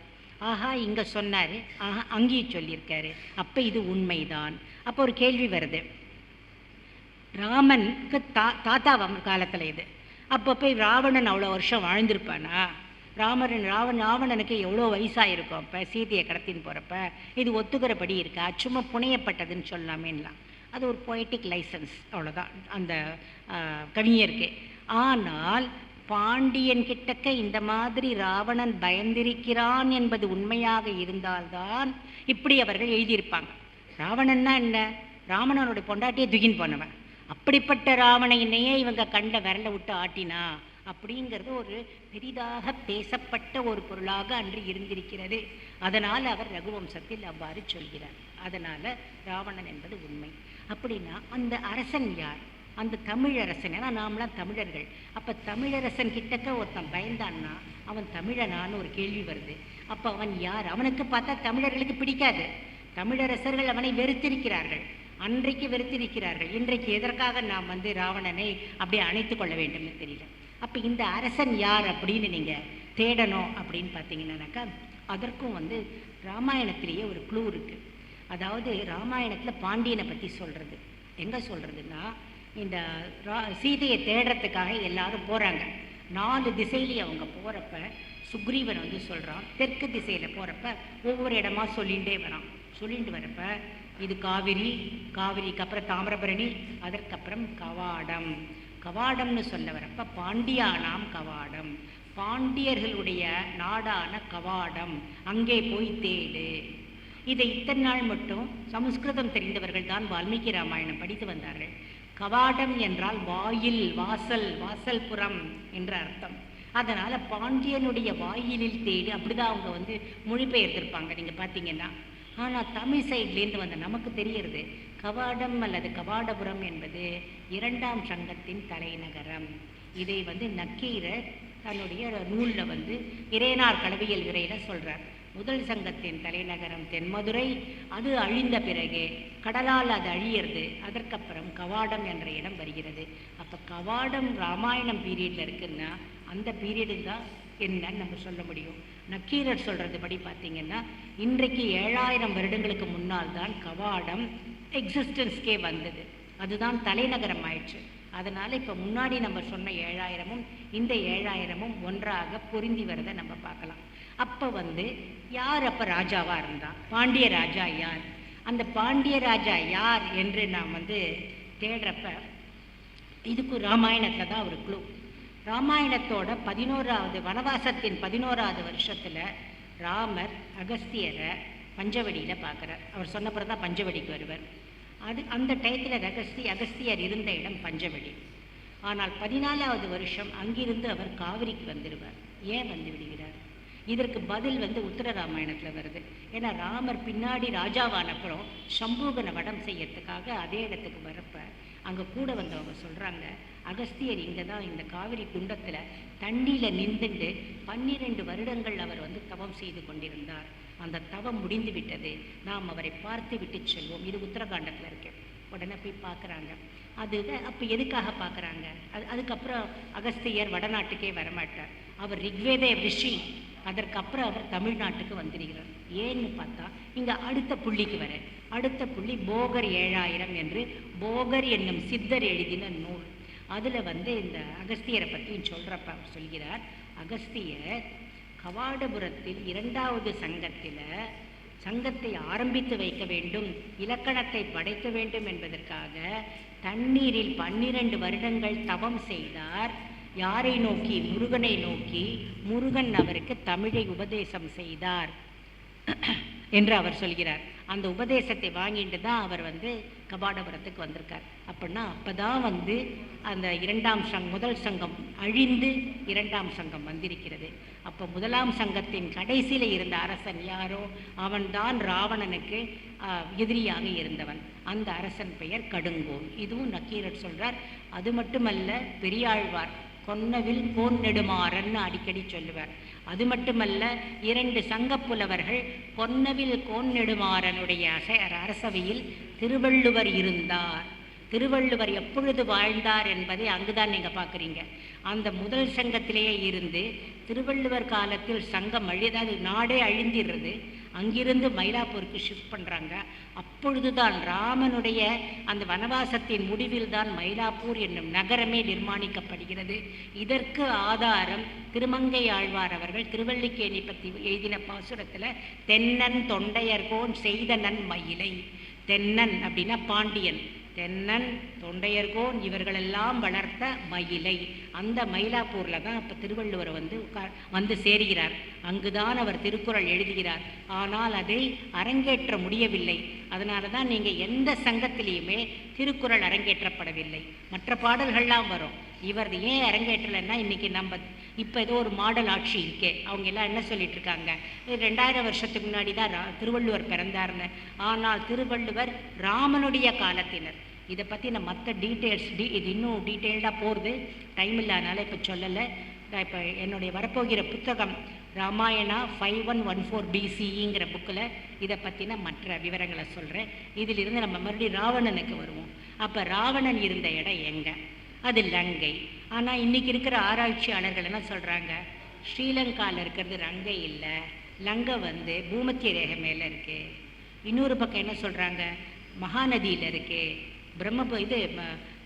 ஆஹா இங்கே சொன்னார், ஆஹா அங்கேயும் சொல்லியிருக்காரு, அப்போ இது உண்மைதான். அப்போ ஒரு கேள்வி வருது, ராமனுக்கு தாத்தா காலத்தில் இது, அப்போ போய் ராவணன் அவ்வளோ வருஷம் வாழ்ந்திருப்பானா? ராவணனுக்கு எவ்வளோ வயசாகிருக்கும் அப்போ சீதையை கடத்தின்னு போகிறப்ப? இது ஒத்துக்கிறபடி இருக்கா? சும்மா புனையப்பட்டதுன்னு சொல்லலாமேலாம். அது ஒரு பொய்டிக் லைசன்ஸ், அவ்வளோதான் அந்த கவிஞருக்கு. ஆனால் பாண்டியன் கிட்டக்க இந்த மாதிரி ராவணன் பயந்திருக்கிறான் என்பது உண்மையாக இருந்தால்தான் இப்படி அவர்கள் எழுதியிருப்பாங்க. ராவணன்னா என்ன? ராவணனுடைய பொண்டாட்டியை தூக்கின்னு போனவன். அப்படிப்பட்ட ராவணனையே இவங்க கண்ட விரலை விட்டு ஆட்டினா அப்படிங்கிறது ஒரு பெரிதாக பேசப்பட்ட ஒரு பொருளாக அன்று இருந்திருக்கிறது. அதனால் அவர் ரகுவம்சத்தில் அவ்வாறு சொல்கிறார். அதனால் ராவணன் என்பது உண்மை. அப்படின்னா அந்த அரசன் யார்? அந்த தமிழரசன். ஏன்னா நாம்லாம் தமிழர்கள். அப்போ தமிழரசன் கிட்டக்க ஒருத்தன் பயந்தான்னா அவன் தமிழனான்னு ஒரு கேள்வி வருது. அப்போ அவன் யார்? அவனுக்கு பார்த்தா தமிழர்களுக்கு பிடிக்காது. தமிழரசர்கள் அவனை வெறுத்திருக்கிறார்கள், அன்றைக்கு வெறுத்திருக்கிறார்கள். இன்றைக்கு எதற்காக நாம் வந்து ராவணனை அப்படியே அணைத்து கொள்ள வேண்டும்னு தெரியல. அப்போ இந்த அரசன் யார் அப்படின்னு நீங்கள் தேடணும் அப்படின்னு பார்த்தீங்கன்னாக்கா அதற்கும் வந்து ராமாயணத்திலேயே ஒரு க்ளூ இருக்குது. அதாவது ராமாயணத்தில் பாண்டியனை பற்றி சொல்கிறது. எங்கே சொல்கிறதுன்னா, இந்த சீதையை தேடுறதுக்காக எல்லாரும் போகிறாங்க. 4 திசையிலேயே அவங்க போகிறப்ப சுக்ரீவன் வந்து சொல்கிறான், தெற்கு திசையில் போகிறப்ப ஒவ்வொரு இடமா சொல்லிகிட்டே வரான். சொல்லிட்டு வரப்ப இது காவிரிக்கு அப்புறம் தாமிரபரணி, அதற்கப்புறம் கவாடம். கவாடம்னு சொல்ல வரப்ப பாண்டியானாம் கவாடம், பாண்டியர்களுடைய நாடான கவாடம், அங்கே போய் தேடு. இதை இத்தனை நாள் மட்டும் சமஸ்கிருதம் தெரிந்தவர்கள் தான் வால்மீகி ராமாயணம் படித்து வந்தார்கள். கவாடம் என்றால் வாயில், வாசல், வாசல் புறம் என்ற அர்த்தம். அதனால் பாண்டியனுடைய வாயிலில் தேடு, அப்படிதான் அவங்க வந்து மொழிபெயர்த்திருப்பாங்க நீங்கள் பார்த்தீங்கன்னா. ஆனால் தமிழ் சைட்லேருந்து வந்த நமக்கு தெரிகிறது கவாடம் அல்லது கவாடபுரம் என்பது 2ஆம் சங்கத்தின் தலைநகரம். இதை வந்து நக்கீரர் தன்னுடைய நூலில் வந்து இறையனார் களவியல் விரையில் சொல்கிறார். முதல் சங்கத்தின் தலைநகரம் தென்மதுரை, அது அழிந்த பிறகு கடலால் அது அழியிறது, அதற்கப்புறம் கவாடம் என்ற இடம் வருகிறது. அப்போ கவாடம் ராமாயணம் பீரியடில் இருக்குன்னா அந்த பீரியடு தான் என்னன்னு நம்ம சொல்ல முடியும். நக்கீரர் சொல்கிறது படி பார்த்திங்கன்னா இன்றைக்கு 7000 வருடங்களுக்கு முன்னால் தான் கவாடம் எக்ஸிஸ்டன்ஸ்க்கே வந்தது, அதுதான் தலைநகரம் ஆயிடுச்சு. அதனால் இப்போ முன்னாடி நம்ம சொன்ன 7000ம் இந்த 7000ம் ஒன்றாக பொருந்தி வரதை நம்ம பார்க்கலாம். அப்போ வந்து யார் அப்போ ராஜாவாக இருந்தால் பாண்டிய ராஜா யார்? அந்த பாண்டிய ராஜா யார் என்று நாம் வந்து தேடுறப்ப இதுக்கு ராமாயணத்தில் தான் ஒரு க்ளூ. ராமாயணத்தோட 11வது வனவாசத்தின் 11வது வருஷத்தில் ராமர் அகஸ்தியரை பஞ்சவடியில் பார்க்குறார். அவர் சொன்னப்புறம் தான் பஞ்சவடிக்கு வருவார். அந்த டயத்தில் அகஸ்தியர் இருந்த இடம் பஞ்சவடி. ஆனால் 14வது வருஷம் அங்கிருந்து அவர் காவிரிக்கு வந்துடுவார். ஏன் வந்து விடுகிறார்? இதற்கு பதில் உத்தர ராமாயணத்தில் வருது. ஏன்னா ராமர் பின்னாடி ராஜாவானப்புறம் சம்பூகனை வடம் செய்யறதுக்காக அதே இடத்துக்கு வரப்ப அங்கே கூட வந்தவங்க சொல்கிறாங்க, அகஸ்தியர் இங்கே தான் இந்த காவிரி குண்டத்தில் தண்ணியில் நின்றுண்டு 12 வருடங்கள் அவர் தவம் செய்து கொண்டிருந்தார். அந்த தவம் முடிந்து விட்டது, நாம் அவரை பார்த்து விட்டு செல்வோம். இது உத்தரகாண்டத்தில் இருக்கு. உடனே போய் பார்க்குறாங்க. அது அப்போ எதுக்காக பார்க்குறாங்க? அதுக்கப்புறம் அகஸ்தியர் வடநாட்டுக்கே வரமாட்டார். அவர் ரிக்வேத ரிஷி. அதற்கப்புறம் அவர் தமிழ்நாட்டுக்கு வந்துடுகிறார். ஏன்னு பார்த்தா இங்கே அடுத்த புள்ளிக்கு வர, அடுத்த புள்ளி போகர் 7000 என்று போகர் என்னும் சித்தர் எழுதின நூல். அதில் இந்த அகஸ்தியரை பற்றியும் சொல்கிறப்ப அவர் சொல்கிறார், அகஸ்தியர் கவாடபுரத்தில் 2வது சங்கத்தை ஆரம்பித்து வைக்க வேண்டும், இலக்கணத்தை படைக்க வேண்டும் என்பதற்காக தண்ணீரில் 12 வருடங்கள் தவம் செய்தார். யாரை நோக்கி? முருகனை நோக்கி. முருகன் அவருக்கு தமிழை உபதேசம் செய்தார் என்று அவர் சொல்கிறார். அந்த உபதேசத்தை வாங்கிட்டு தான் அவர் கபாடபுரத்துக்கு வந்திருக்கார். அப்படின்னா அப்போ தான் அந்த முதல் சங்கம் அழிந்து 2ஆம் சங்கம் வந்திருக்கிறது. அப்போ 1ஆம் சங்கத்தின் கடைசியில் இருந்த அரசன் யாரோ அவன்தான் ராவணனுக்கு எதிரியாக இருந்தவன். அந்த அரசன் பெயர் கடுங்கோன். இதுவும் நக்கீரர் சொல்கிறார். அது மட்டுமல்ல, பெரியாழ்வார் கொன்னவில் கோன் நெடுமாறன்னு அடிக்கடி சொல்லுவார். அது மட்டுமல்ல, 2 சங்கப்புலவர்கள் பொன்னவில் கோன் நெடுமாறனுடைய அரசவையில் திருவள்ளுவர் இருந்தார். திருவள்ளுவர் எப்பொழுது வாழ்ந்தார் என்பதை அங்குதான் நீங்கள் பார்க்குறீங்க. அந்த முதல் சங்கத்திலேயே இருந்து திருவள்ளுவர் காலத்தில் சங்கம் அதாவது நாடே அழிந்திடுறது. அங்கிருந்து மயிலாப்பூருக்கு ஷிஃப்ட் பண்ணுறாங்க. அப்பொழுதுதான் ராமனுடைய அந்த வனவாசத்தின் முடிவில் தான் மயிலாப்பூர் என்னும் நகரமே நிர்மாணிக்கப்படுகிறது. இதற்கு ஆதாரம் திருமங்கை ஆழ்வார் அவர்கள் திருவல்லிக்கேணி பற்றி எழுதின பாசுரத்தில் தென்னன் தொண்டையர்கோன் செய்த நன் மயிலை. தென்னன் அப்படின்னா பாண்டியன், தென்னன் தொண்டையர்கோன் இவர்களெல்லாம் வளர்த்த மயிலை. அந்த மயிலாப்பூரில் தான் இப்போ திருவள்ளுவர் வந்து சேருகிறார். அங்குதான் அவர் திருக்குறள் எழுதுகிறார். ஆனால் அதை அரங்கேற்ற முடியவில்லை. அதனால தான் நீங்கள் எந்த சங்கத்திலையுமே திருக்குறள் அரங்கேற்றப்படவில்லை. மற்ற பாடல்கள்லாம் வரும். இவர் ஏன் அரங்கேற்றலைன்னா, இன்றைக்கி இப்போ ஏதோ ஒரு மாடல் ஆட்சி இருக்கே, அவங்க எல்லாம் என்ன சொல்லிட்டு இருக்காங்க, 2000 வருஷத்துக்கு முன்னாடி தான் திருவள்ளுவர் பிறந்தார்னு. ஆனால் திருவள்ளுவர் ராமனுடைய காலத்தினர். இதை பற்றி நான் மற்ற டீட்டெயில்ஸ் இது இன்னும் டீட்டெயில்டாக போகிறது, டைம் இல்லாதனால இப்போ சொல்லலை. இப்போ என்னுடைய வரப்போகிற புத்தகம் ராமாயணா 5114 BCEங்கிற புக்கில் இதை பற்றின மற்ற விவரங்களை சொல்கிறேன். இதிலிருந்து நம்ம மறுபடியும் ராவணனுக்கு வருவோம். அப்போ ராவணன் இருந்த இடம் எங்கே? அது லங்கை. ஆனால் இன்றைக்கி இருக்கிற ஆராய்ச்சியாளர்கள் என்ன சொல்கிறாங்க, ஸ்ரீலங்காவில் இருக்கிறது லங்கை இல்லை, லங்கை பூமத்திய ரேகை மேலே இருக்குது. இன்னொரு பக்கம் என்ன சொல்கிறாங்க, மகாநதியில் இருக்குது,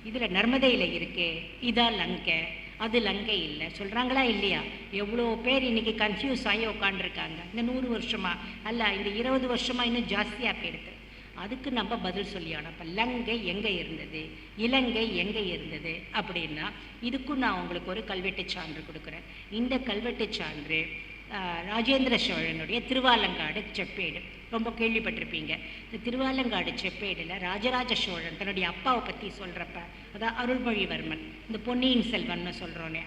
இதில் நர்மதையில் இருக்குது, இதான் லங்கை, அது லங்கை இல்லை சொல்கிறாங்களா இல்லையா? எவ்வளோ பேர் இன்றைக்கி கன்ஃபியூஸ் ஆகி உட்காண்டிருக்காங்க. இந்த 100 வருஷமாக அல்ல, இந்த 20 வருஷமாக இன்னும் ஜாஸ்தியாக போயிடுது. அதுக்கு நம்ம பதில் சொல்லியானோம். இப்போ லங்கை எங்கே இருந்தது, இலங்கை எங்கே இருந்தது அப்படின்னா, இதுக்கும் நான் உங்களுக்கு ஒரு கல்வெட்டு சான்று கொடுக்குறேன். இந்த கல்வெட்டு சான்று ராஜேந்திர சோழனுடைய திருவாலங்காடு செப்பேடு, ரொம்ப கேள்விப்பட்டிருப்பீங்க. இந்த திருவாலங்காடு செப்பேடில் ராஜராஜ சோழன் தன்னுடைய அப்பாவை பற்றி சொல்கிறப்ப, அதான் அருள்மொழிவர்மன், இந்த பொன்னியின் செல்வன்னு சொல்கிறோன்னே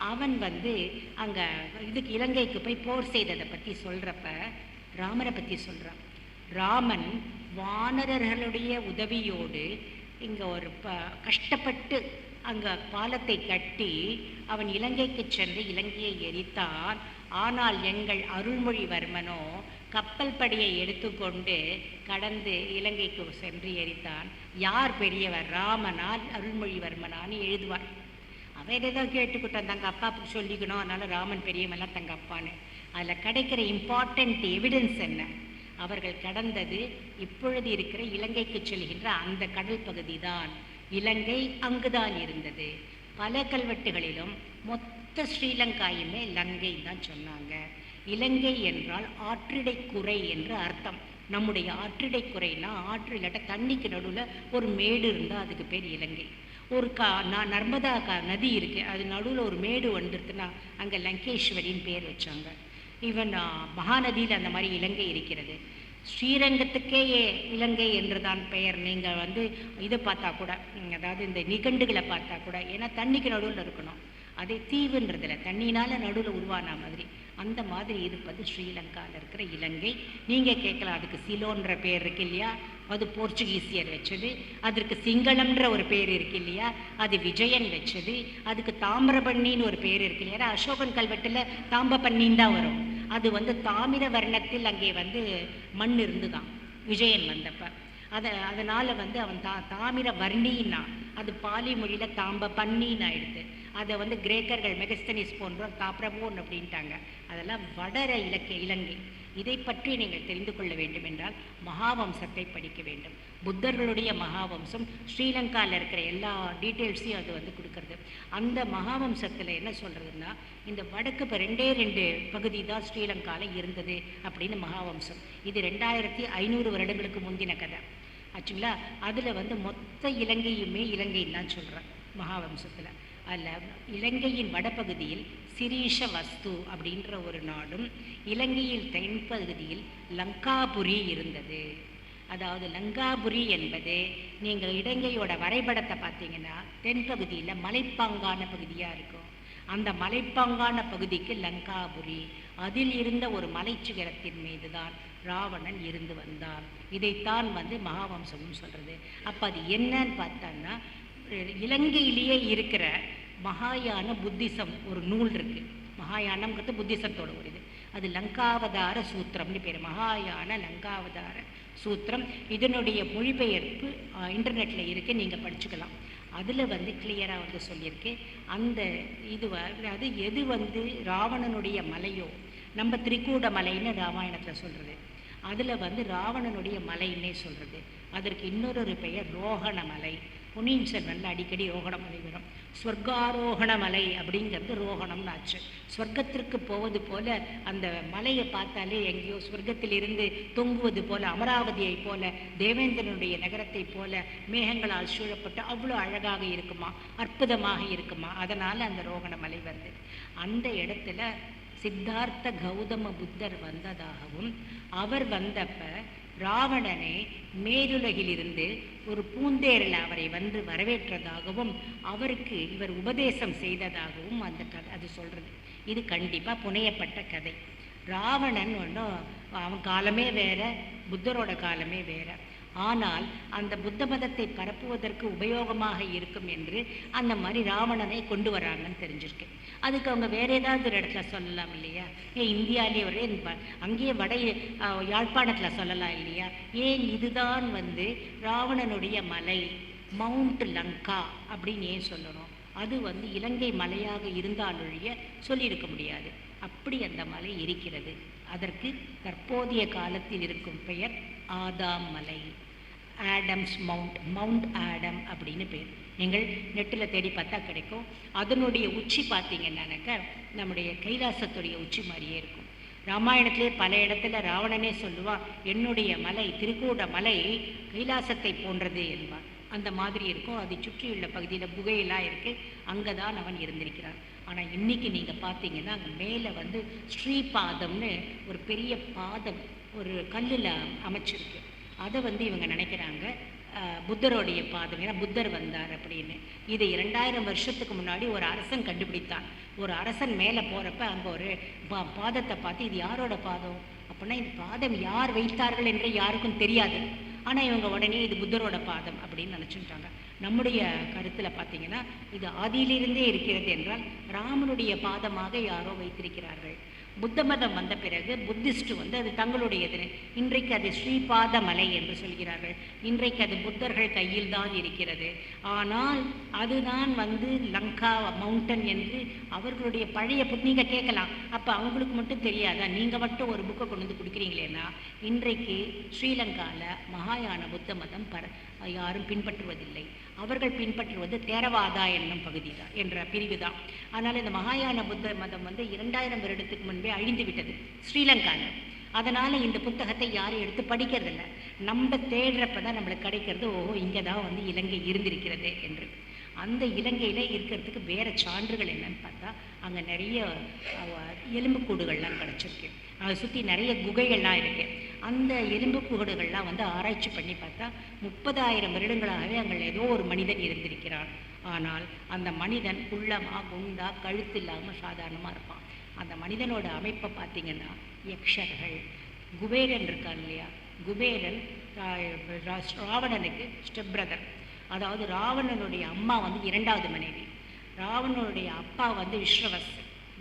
அவன் அங்கே இதுக்கு இலங்கைக்கு போய் போர் செய்ததை பற்றி சொல்கிறப்ப ராமரை பற்றி சொல்கிறான். ராமன் வானரர்களுடைய உதவியோடு இங்கே ஒரு கஷ்டப்பட்டு அங்கே பாலத்தை கட்டி அவன் இலங்கைக்கு சென்று இலங்கையை எரித்தான். ஆனால் எங்கள் அருள்மொழிவர்மனோ கப்பல் படையை எடுத்துக்கொண்டு கடந்து இலங்கைக்கு சென்று எரித்தான். யார் பெரியவர், ராமனால் அருள்மொழிவர்மனான்னு எழுதுவார். அவன் ஏதோ கேட்டுக்கிட்டான், தங்க அப்பாவுக்கு சொல்லிக்கணும், அதனால் ராமன் பெரியவெல்லாம் தங்க அப்பான்னு. அதில் கிடைக்கிற இம்பார்ட்டண்ட் எவிடன்ஸ் என்ன, அவர்கள் கடந்தது இப்பொழுது இருக்கிற இலங்கைக்கு செல்கின்ற அந்த கடல் பகுதி தான். இலங்கை அங்குதான் இருந்தது. பல கல்வெட்டுகளிலும் மொத்த ஸ்ரீலங்காயுமே லங்கை தான் சொன்னாங்க. இலங்கை என்றால் ஆற்றிடைக்குறை என்று அர்த்தம். நம்முடைய ஆற்றிடைக்குறைனா ஆற்று இல்லாட்ட தண்ணிக்கு நடுவில் ஒரு மேடு இருந்தால் அதுக்கு பேர் இலங்கை. ஒரு நர்மதா நதி இருக்குது, அது நடுவில் ஒரு மேடு வந்துருக்குன்னா அங்கே லங்கேஸ்வரின்னு பேர் வச்சாங்க. ஈவன் மகாநதியில் அந்த மாதிரி இலங்கை இருக்கிறது. ஸ்ரீரங்கத்துக்கே இலங்கை என்று தான் பெயர். நீங்கள் வந்து இதை பார்த்தா கூட, அதாவது இந்த நிகண்டுகளை பார்த்தா கூட, ஏன்னா தண்ணிக்கு நடுவில் இருக்கணும், அதே தீவுன்றதில்ல, தண்ணினால் நடுவில் உருவான மாதிரி அந்த மாதிரி இருப்பது ஸ்ரீலங்காவில் இருக்கிற இலங்கை. நீங்கள் கேட்கலாம், அதுக்கு சிலோன்ற பேர் இருக்கு இல்லையா, அது போர்ச்சுகீசியர் வச்சது. அதற்கு சிங்களம்ன்ற ஒரு பேர் இருக்கு இல்லையா, அது விஜயன் வச்சது. அதுக்கு தாமிரபரணின்னு ஒரு பேர் இருக்கு இல்லையா, அசோகன் கல்வெட்டில் தாம்பபண்ணின்னு தான் வரும். அது வந்து தாமிர வர்ணத்தில் அங்கே வந்து மண் இருந்துதான் விஜயன் வந்தப்போ. அதனால் வந்து அவன் தாமிர வர்ணின்னா, அது பாலி மொழியில் தாம்ப பன்னின்னு ஆயிடுது. அதை வந்து கிரேக்கர்கள் மெகஸ்தனிஸ் போன்றோர் தாப்ரபோன் அப்படின்ட்டாங்க. அதெல்லாம் வடர இலங்கை. இதை பற்றி நீங்கள் தெரிந்து கொள்ள வேண்டும் என்றால் மகாவம்சத்தை படிக்க வேண்டும். புத்தர்களுடைய மகாவம்சம் ஸ்ரீலங்காவில் இருக்கிற எல்லா டீட்டெயில்ஸையும் அது வந்து கொடுக்கறது. அந்த மகாவம்சத்தில் என்ன சொல்கிறதுன்னா, இந்த வடக்கு இப்போ 2 பகுதி தான் ஸ்ரீலங்காவில் இருந்தது அப்படின்னு மகாவம்சம். இது 2500 வருடங்களுக்கு முந்தின கதை ஆச்சுங்களா. அதில் வந்து மொத்த இலங்கையுமே இலங்கைன்னு தான் சொல்கிறேன் மகாவம்சத்தில். அதில் இலங்கையின் வடபகுதியில் சிரீஷ வஸ்து அப்படின்ற ஒரு நாடும், இலங்கையில் தென்பகுதியில் லங்காபுரி இருந்தது. அதாவது லங்காபுரி என்பது, நீங்கள் இலங்கையோட வரைபடத்தை பார்த்தீங்கன்னா தென்பகுதியில் மலைப்பாங்கான பகுதியாக இருக்கும். அந்த மலைப்பாங்கான பகுதிக்கு லங்காபுரி, அதில் இருந்த ஒரு மலைச்சிகரத்தின் மீது தான் ராவணன் இருந்து வந்தான். இதைத்தான் வந்து மகாவம்சமும் சொல்கிறது. அப்போ அது என்னன்னு பார்த்தோன்னா, இலங்கையிலேயே இருக்கிற மகாயான புத்திசம் ஒரு நூல் இருக்குது. மகாயானம்ங்கிறது புத்திசத்தோட ஒரு இது. அது லங்காவதார சூத்திரம்னு பேர், மகாயான லங்காவதார சூத்திரம். இதனுடைய மொழிபெயர்ப்பு இன்டர்நெட்டில் இருக்குது, நீங்கள் படிச்சுக்கலாம். அதில் வந்து கிளியராக வந்து சொல்லியிருக்கு. அந்த இது அது எது வந்து ராவணனுடைய மலையோ, நம்ம திரிகூட மலைன்னு ராமாயணத்தில் சொல்கிறது, அதில் வந்து ராவணனுடைய மலைன்னே சொல்கிறது. அதற்கு இன்னொரு பெயர் ரோகண மலை. பொன்னியின் செல்வனில் அடிக்கடி ரோகண மலை வரும். ஸ்வர்காரோகண மலை அப்படிங்கிறது ரோகணம்னு ஆச்சு. ஸ்வர்க்கத்திற்கு போவது போல அந்த மலையை பார்த்தாலே எங்கேயோ ஸ்வர்க்கத்திலிருந்து தொங்குவது போல, அமராவதியை போல, தேவேந்திரனுடைய நகரத்தை போல மேகங்களால் சூழப்பட்டு அவ்வளோ அழகாக இருக்குமா, அற்புதமாக இருக்குமா. அதனால் அந்த ரோகண மலை வருது. அந்த இடத்துல சித்தார்த்த கௌதம புத்தர் வந்ததாகவும், அவர் வந்தப்ப ராவணனை மேலுலகிலிருந்து ஒரு பூந்தேரில் அவரை வந்து வரவேற்றதாகவும், அவருக்கு இவர் உபதேசம் செய்ததாகவும் அந்த கதை அது சொல்கிறது. இது கண்டிப்பாக புனையப்பட்ட கதை. ராவணன் ஒன்றும் அவன் காலமே வேற, புத்தரோட காலமே வேற. ஆனால் அந்த புத்த மதத்தை பரப்புவதற்கு உபயோகமாக இருக்கும் என்று அந்த மாதிரி ராவணனை கொண்டு வராங்கன்னு தெரிஞ்சிருக்கு. அதுக்கு அவங்க வேறு ஏதாவது ஒரு இடத்துல சொல்லலாம் இல்லையா? ஏன் இந்தியாவிலே ஒரே அங்கேயே யாழ்ப்பாணத்தில் சொல்லலாம் இல்லையா? ஏன் இதுதான் வந்து ராவணனுடைய மலை, மவுண்ட் லங்கா அப்படின்னு ஏன் சொல்லணும்? அது வந்து இலங்கை மலையாக இருந்தாலொழிய சொல்லியிருக்க முடியாது. அப்படி அந்த மலை இருக்கிறது. அதற்கு தற்போதைய காலத்தில் இருக்கும் பெயர் ஆதாம் மலை, ஆடம்ஸ் மவுண்ட் ஆடம் அப்படின்னு பேர். நீங்கள் நெட்டில் தேடி பார்த்தா கிடைக்கும். அதனுடைய உச்சி பார்த்தீங்கன்னாக்க நம்முடைய கைலாசத்துடைய உச்சி மாதிரியே இருக்கும். ராமாயணத்திலே பல இடத்துல ராவணனே சொல்லுவான், என்னுடைய மலை திரிகூட மலை கைலாசத்தை போன்றது என்பான். அந்த மாதிரி இருக்கும். அதை சுற்றியுள்ள பகுதியில் குகையெல்லாம் இருக்குது, அங்கே தான் அவன் இருந்திருக்கிறான். ஆனால் இன்றைக்கி நீங்கள் பார்த்தீங்கன்னா அங்கே மேலே வந்து ஸ்ரீபாதம்னு ஒரு பெரிய பாதம் ஒரு கல்லில் அமைச்சிருக்கு. அதை வந்து இவங்க நினைக்கிறாங்க புத்தருடைய பாதம், ஏன்னா புத்தர் வந்தார் அப்படின்னு. இதை 2000 வருஷத்துக்கு முன்னாடி ஒரு அரசன் கண்டுபிடித்தான். ஒரு அரசன் மேலே போகிறப்ப அங்கே ஒரு பாதத்தை பார்த்து, இது யாரோட பாதம் அப்படின்னா, இந்த பாதம் யார் வைத்தார்கள் என்று யாருக்கும் தெரியாது. ஆனால் இவங்க உடனே இது புத்தரோட பாதம் அப்படின்னு நினச்சிட்டாங்க. நம்முடைய கருத்தில் பார்த்தீங்கன்னா இது ஆதியிலிருந்தே இருக்கிறது என்றால் ராமனுடைய பாதமாக யாரோ வைத்திருக்கிறார்கள். புத்த மதம் வந்த பிறகு புத்திஸ்ட் வந்து அது தங்களுடையது. இன்றைக்கு அது ஸ்ரீபாத மலை என்று சொல்கிறார்கள். இன்றைக்கு அது புத்தர்கள் கையில் தான் இருக்கிறது. ஆனால் அதுதான் வந்து லங்கா மவுண்டன் என்று அவர்களுடைய பழைய நீங்கள் கேட்கலாம், அப்போ அவங்களுக்கு மட்டும் தெரியாதா? நீங்கள் மட்டும் ஒரு புக்கை கொண்டு வந்து கொடுக்குறீங்களேன்னா, இன்றைக்கு ஸ்ரீலங்காவில் மகாயான புத்த மதம் யாரும் பின்பற்றுவதில்லை. அவர்கள் பின்பற்றுவது தேரவாதா என்னும் பகுதி தான் என்ற பிரிவு தான். அதனால் இந்த மகாயான புத்த மதம் வந்து 2000 வருடத்துக்கு முன்பே அழிந்து விட்டது ஸ்ரீலங்காவில். அதனால் இந்த புத்தகத்தை யாரும் எடுத்து படிக்கிறதில்ல. நம்ம தேடுறப்ப தான் நம்மளுக்கு கிடைக்கிறது, ஓஹோ இங்கே தான் வந்து இலங்கை இருந்திருக்கிறது என்று. அந்த இலங்கையில் இருக்கிறதுக்கு வேறு சான்றுகள் என்னன்னு பார்த்தா, அங்கே நிறைய எலும்புக்கூடுகள்லாம் கிடச்சிருக்கு. அதை சுற்றி நிறைய குகைகள்லாம் இருக்குது. அந்த எலும்புக்கூடுகள்லாம் வந்து ஆராய்ச்சி பண்ணி பார்த்தா 30,000 வருடங்களாகவே அங்கே ஏதோ ஒரு மனிதன் இருந்திருக்கிறான். ஆனால் அந்த மனிதன் குள்ளமாக குண்டா கழுத்து இல்லாமல் சாதாரணமாக இருப்பான். அந்த மனிதனோட அமைப்பை பார்த்தீங்கன்னா யக்ஷர்கள், குபேரன் இருக்கான் இல்லையா, குபேரன் ராவணனுக்கு ஸ்டெப் பிரதர். அதாவது ராவணனுடைய அம்மா வந்து 2வது மனைவி. ராவணனுடைய அப்பா வந்து விஸ்ரவஸ்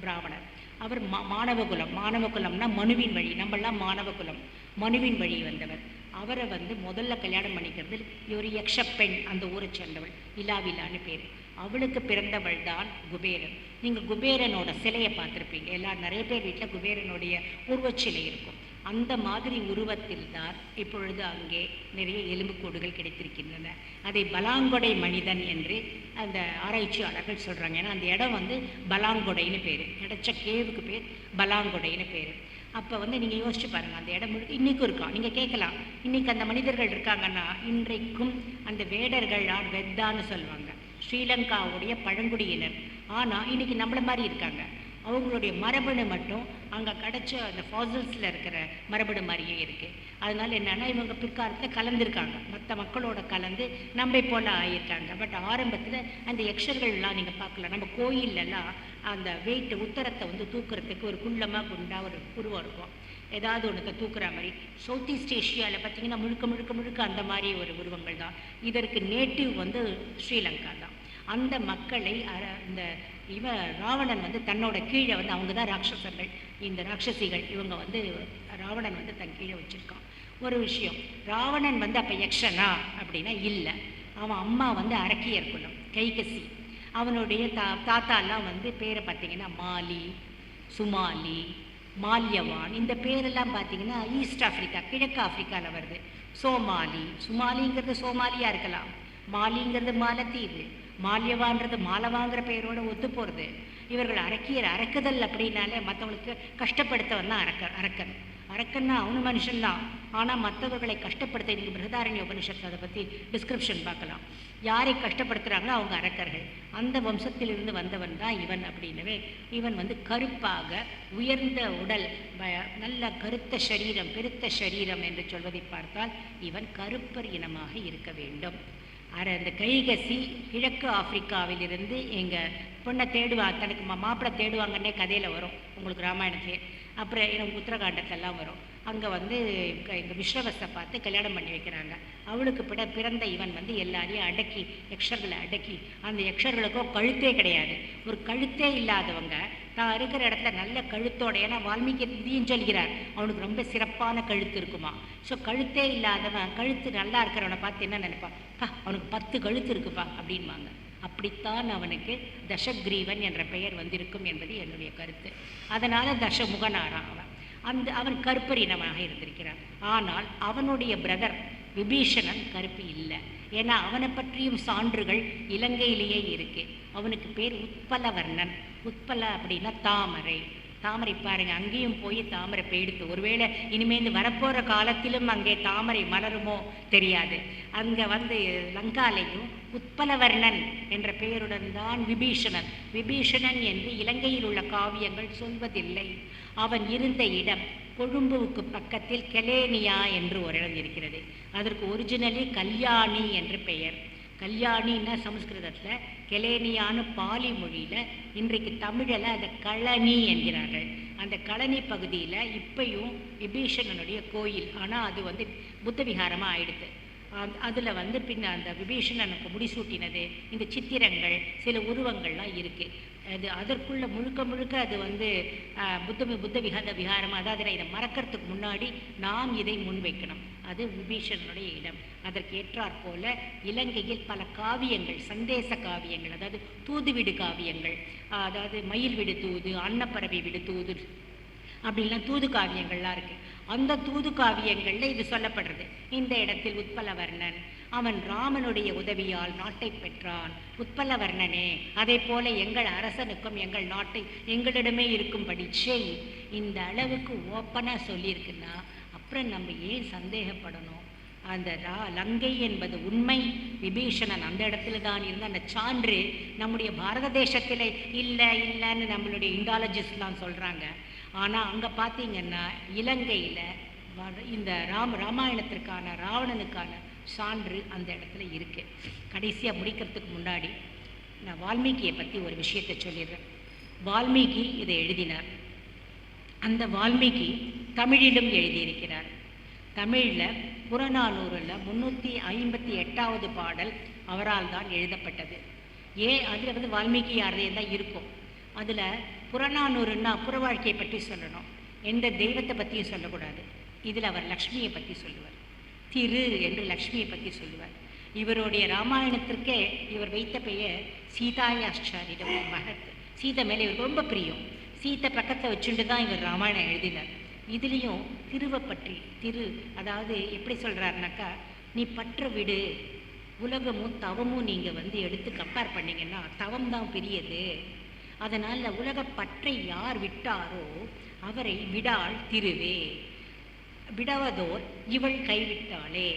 பிராமணர். அவர் மாணவகுலம். மாணவகுலம்னா மனுவின் வழி, நம்மளாம் மாணவகுலம், மனுவின் வழி வந்தவர். அவரை வந்து முதல்ல கல்யாணம் பண்ணிக்கிறது ஒரு யக்ஷப்பெண், அந்த ஊரை சேர்ந்தவள், இலாவிலான்னு பேர். அவளுக்கு பிறந்தவள் தான் குபேரன். நீங்கள் குபேரனோட சிலையை பார்த்துருப்பீங்க, நிறைய பேர் வீட்டில் குபேரனுடைய உருவச்சிலை இருக்கும். அந்த மாதிரி உருவத்தில் தான் இப்பொழுது அங்கே நிறைய எலும்புக்கூடுகள் கிடைத்திருக்கின்றன. அதை பலாங்கொடை மனிதன் என்று அந்த ஆராய்ச்சியாளர்கள் சொல்கிறாங்க. ஏன்னா அந்த இடம் வந்து பலாங்கொடைன்னு பேர், கிடைச்ச கேவுக்கு பேர் பலாங்கொடைன்னு பேர். அப்போ வந்து நீங்கள் யோசிச்சு பாருங்கள், அந்த இடம் இன்றைக்கும் இருக்கான். நீங்கள் கேட்கலாம், இன்றைக்கி அந்த மனிதர்கள் இருக்காங்கன்னா, இன்றைக்கும் அந்த வேடர்கள் வெத்தான்னு சொல்லுவாங்க, ஸ்ரீலங்காவுடைய பழங்குடியினர். ஆனால் இன்றைக்கி நம்மள மாதிரி இருக்காங்க. அவங்களுடைய மரபணு மட்டும் அங்கே கிடச்ச அந்த ஃபாசில்ஸில் இருக்கிற மரபணு மாதிரியே இருக்குது. அதனால் என்னென்னா இவங்க பிற்காலத்தில் கலந்துருக்காங்க, மற்ற மக்களோட கலந்து நம்ம போல் ஆகியிருக்காங்க. பட் ஆரம்பத்தில் அந்த யக்ஷர்கள்லாம் நீங்கள் பார்க்கலாம். நம்ம கோயிலெல்லாம் அந்த வெயிட்டு உத்தரத்தை வந்து தூக்குறதுக்கு ஒரு குள்ளமாக குண்டா ஒரு உருவம் இருக்கும், ஏதாவது ஒன்றத்தை தூக்குற மாதிரி. சவுத் ஈஸ்ட் ஏஷியாவில் பார்த்திங்கன்னா முழுக்க அந்த மாதிரி ஒரு உருவங்கள் தான். இதற்கு நேட்டிவ் வந்து ஸ்ரீலங்கா தான். அந்த மக்களை இந்த ராவணன் வந்து தன்னோட கீழே வந்து, அவங்க தான் ராட்சசர்கள், இந்த ராட்சசிகள், இவங்க வந்து ராவணன் வந்து தன் கீழே வச்சுருக்கான். ஒரு விஷயம், ராவணன் வந்து அப்போ யக்ஷனா அப்படின்னா இல்லை. அவன் அம்மா வந்து அரக்கியர் குலம், கைகசி. அவனுடைய தாத்தாலாம் வந்து பேரை பார்த்திங்கன்னா மாலி, சுமாலி, மால்யவான். இந்த பேரெல்லாம் பார்த்திங்கன்னா ஈஸ்ட் ஆஃப்ரிக்கா, கிழக்கு ஆஃப்ரிக்காவில் வருது. சோமாலி, சுமாலிங்கிறது சோமாலியாக இருக்கலாம், மாலிங்கிறது மாலத்தீவு, மால்யவான்றது மாலவாங்கிற பெயரோடு ஒத்து போகிறது. இவர்கள் அரக்குதல் அப்படின்னாலே மற்றவங்களுக்கு கஷ்டப்படுத்தவன் தான் அரக்கன். அரக்கன்னா அவனு மனுஷன்தான், ஆனால் மற்றவர்களை கஷ்டப்படுத்த, இன்றைக்கி பிருகதாரண்ய உபனிஷத்து அதை பற்றி டிஸ்கிரிப்ஷன் பார்க்கலாம். யாரை கஷ்டப்படுத்துகிறாங்களோ அவங்க அரக்கர்கள். அந்த வம்சத்திலிருந்து வந்தவன் தான் இவன். அப்படின்னவே இவன் வந்து கருப்பாக, உயர்ந்த உடல், நல்ல கருத்த சரீரம், பெருத்த சரீரம் என்று சொல்வதை பார்த்தால் இவன் கருப்பர் இனமாக இருக்க வேண்டும். அந்த கைகசி கிழக்கு ஆப்பிரிக்காவிலிருந்து எங்கள் பொண்ணை தனக்கு மாப்பிள்ளை தேடுவாங்கன்னே கதையில் வரும் உங்களுக்கு ராமாயணத்திலே. அப்புறம் எனக்கு உத்தரகாண்டத்திலலாம் வரும். அங்கே வந்து எங்கள் விஸ்வவஸை பார்த்து கல்யாணம் பண்ணி வைக்கிறாங்க. அவளுக்கு பிறந்த இவன் வந்து எல்லாரையும் அடக்கி, யக்ஷர்களை அடக்கி, அந்த யக்ஷர்களுக்கோ கழுத்தே கிடையாது. ஒரு கழுத்தே இல்லாதவங்க தான் இருக்கிற இடத்துல நல்ல கழுத்தோட, ஏன்னா வால்மீகி இதையும் சொல்கிறார், அவனுக்கு ரொம்ப சிறப்பான கழுத்து இருக்குமா. ஸோ கழுத்தே இல்லாதவன் கழுத்து நல்லா இருக்கிறவனை பார்த்து என்ன நினைப்பான், அவனுக்கு 10 கழுத்து இருக்குப்பா அப்படின்வாங்க. அப்படித்தான் அவனுக்கு தசக்ரீவன் என்ற பெயர் வந்திருக்கும் என்பது என்னுடைய கருத்து. அதனால் தசமுகனாரான் அவன் கருப்பர் இனமாக இருந்திருக்கிறான். ஆனால் அவனுடைய பிரதர் விபீஷணன் கருப்பு இல்லை. ஏன்னா அவனை பற்றியும் சான்றுகள் இலங்கையிலேயே இருக்கு. அவனுக்கு பேர் உத்பலவர்ணன். உத்பல அப்படின்னா தாமரை. தாமரை பாருங்க, அங்கேயும் போய் தாமரை பெய்டுத்து. ஒருவேளை இனிமேல் வரப்போகிற காலத்திலும் அங்கே தாமரை மலருமோ தெரியாது. அங்கே வந்து லங்காலையும் உத்பலவர்ணன் என்ற பெயருடன் தான் விபீஷணன். விபீஷணன் என்று இலங்கையில் உள்ள காவியங்கள் சொல்வதில்லை. அவன் இருந்த இடம் கொழும்புவுக்கு பக்கத்தில் கெலேனியா என்று ஒரு இடம் இருக்கிறது. அதற்கு ஒரிஜினலி கல்யாணி என்று பெயர். கல்யாணின்னா சமஸ்கிருதத்தில், கெலேனியான்னு பாலி மொழியில், இன்றைக்கு தமிழில் அந்த களனி என்கிறார்கள். அந்த களனி பகுதியில் இப்பையும் விபீஷணனுடைய கோயில், ஆனால் அது வந்து புத்த விகாரமாக ஆயிடுது. அதில் வந்து பின்ன அந்த விபீஷணனுக்கு முடிசூட்டினது, இந்த சித்திரங்கள், சில உருவங்கள்லாம் இருக்குது. அது அதற்குள்ள முழுக்க அது வந்து புத்த விகாரம். அதாவது இதை மறக்கிறதுக்கு முன்னாடி நாம் இதை முன்வைக்கணும். அது விபீஷணனுடைய இடம். அதற்கு ஏற்றாற் போல இலங்கையில் பல காவியங்கள், சந்தேச காவியங்கள், அதாவது தூதுவிடு காவியங்கள், அதாவது மயில் விடு தூது, அன்னப்பறவை விடு தூது அப்படின்லாம் தூது காவியங்கள்லாம் இருக்குது. அந்த தூது காவியங்களில் இது சொல்லப்படுறது. இந்த இடத்தில் உத்பலவர்ணன் அவன் ராமனுடைய உதவியால் நாட்டை பெற்றான். உத்பலவர்ணனே, அதே போல எங்கள் அரசனுக்கும் எங்கள் நாட்டை எங்களிடமே இருக்கும்படி செய். இந்த அளவுக்கு ஓப்பனாக சொல்லியிருக்குன்னா அப்புறம் நம்ம ஏன் சந்தேகப்படணும்? அந்த லங்கை என்பது உண்மை. விபீஷணன் அந்த இடத்துல தான் இருந்து அந்த சான்று நம்முடைய பாரத தேசத்தில் இல்லைன்னு நம்மளுடைய இண்டாலஜிஸ்ட்லாம் சொல்கிறாங்க. ஆனால் அங்கே பார்த்தீங்கன்னா இலங்கையில் இந்த ராமாயணத்திற்கான ராவணனுக்கான சான்று அந்த இடத்துல இருக்கு. கடைசியாக முடிக்கிறதுக்கு முன்னாடி நான் வால்மீகியை பற்றி ஒரு விஷயத்தை சொல்லிடுறேன். வால்மீகி இதை எழுதினார். அந்த வால்மீகி தமிழிலும் எழுதியிருக்கிறார். தமிழில் புறநானூறில் 358வது பாடல் அவரால் தான் எழுதப்பட்டது. அதில் வந்து வால்மீகி யாரையும் தான் இருக்கும். அதில் புறநானூறுன்னா புற வாழ்க்கையை பற்றி சொல்லணும், எந்த தெய்வத்தை பற்றியும் சொல்லக்கூடாது. இதில் அவர் லக்ஷ்மியை பற்றி சொல்லுவார். திரு என்று லக்ஷ்மியை பற்றி சொல்லுவார். இவருடைய ராமாயணத்திற்கே இவர் வைத்த பெயர் சீதாயாச்சாரியிடம் மகத். சீதை மேலே இவருக்கு ரொம்ப பிரியம். சீத்தை பக்கத்தை வச்சுட்டு தான் இவர் ராமாயணம் எழுதினார். இதுலேயும் திருவை பற்றி அதாவது எப்படி சொல்கிறாருனாக்கா, நீ பற்ற விடு, உலகமும் தவமும் நீங்கள் வந்து எடுத்து கம்பேர் பண்ணிங்கன்னா தவம் தான் பெரியது. அதனால் உலக பற்றை யார் விட்டாரோ அவரை விடாள் திருவே, விடவதோர் இவள் கைவிட்டாளே.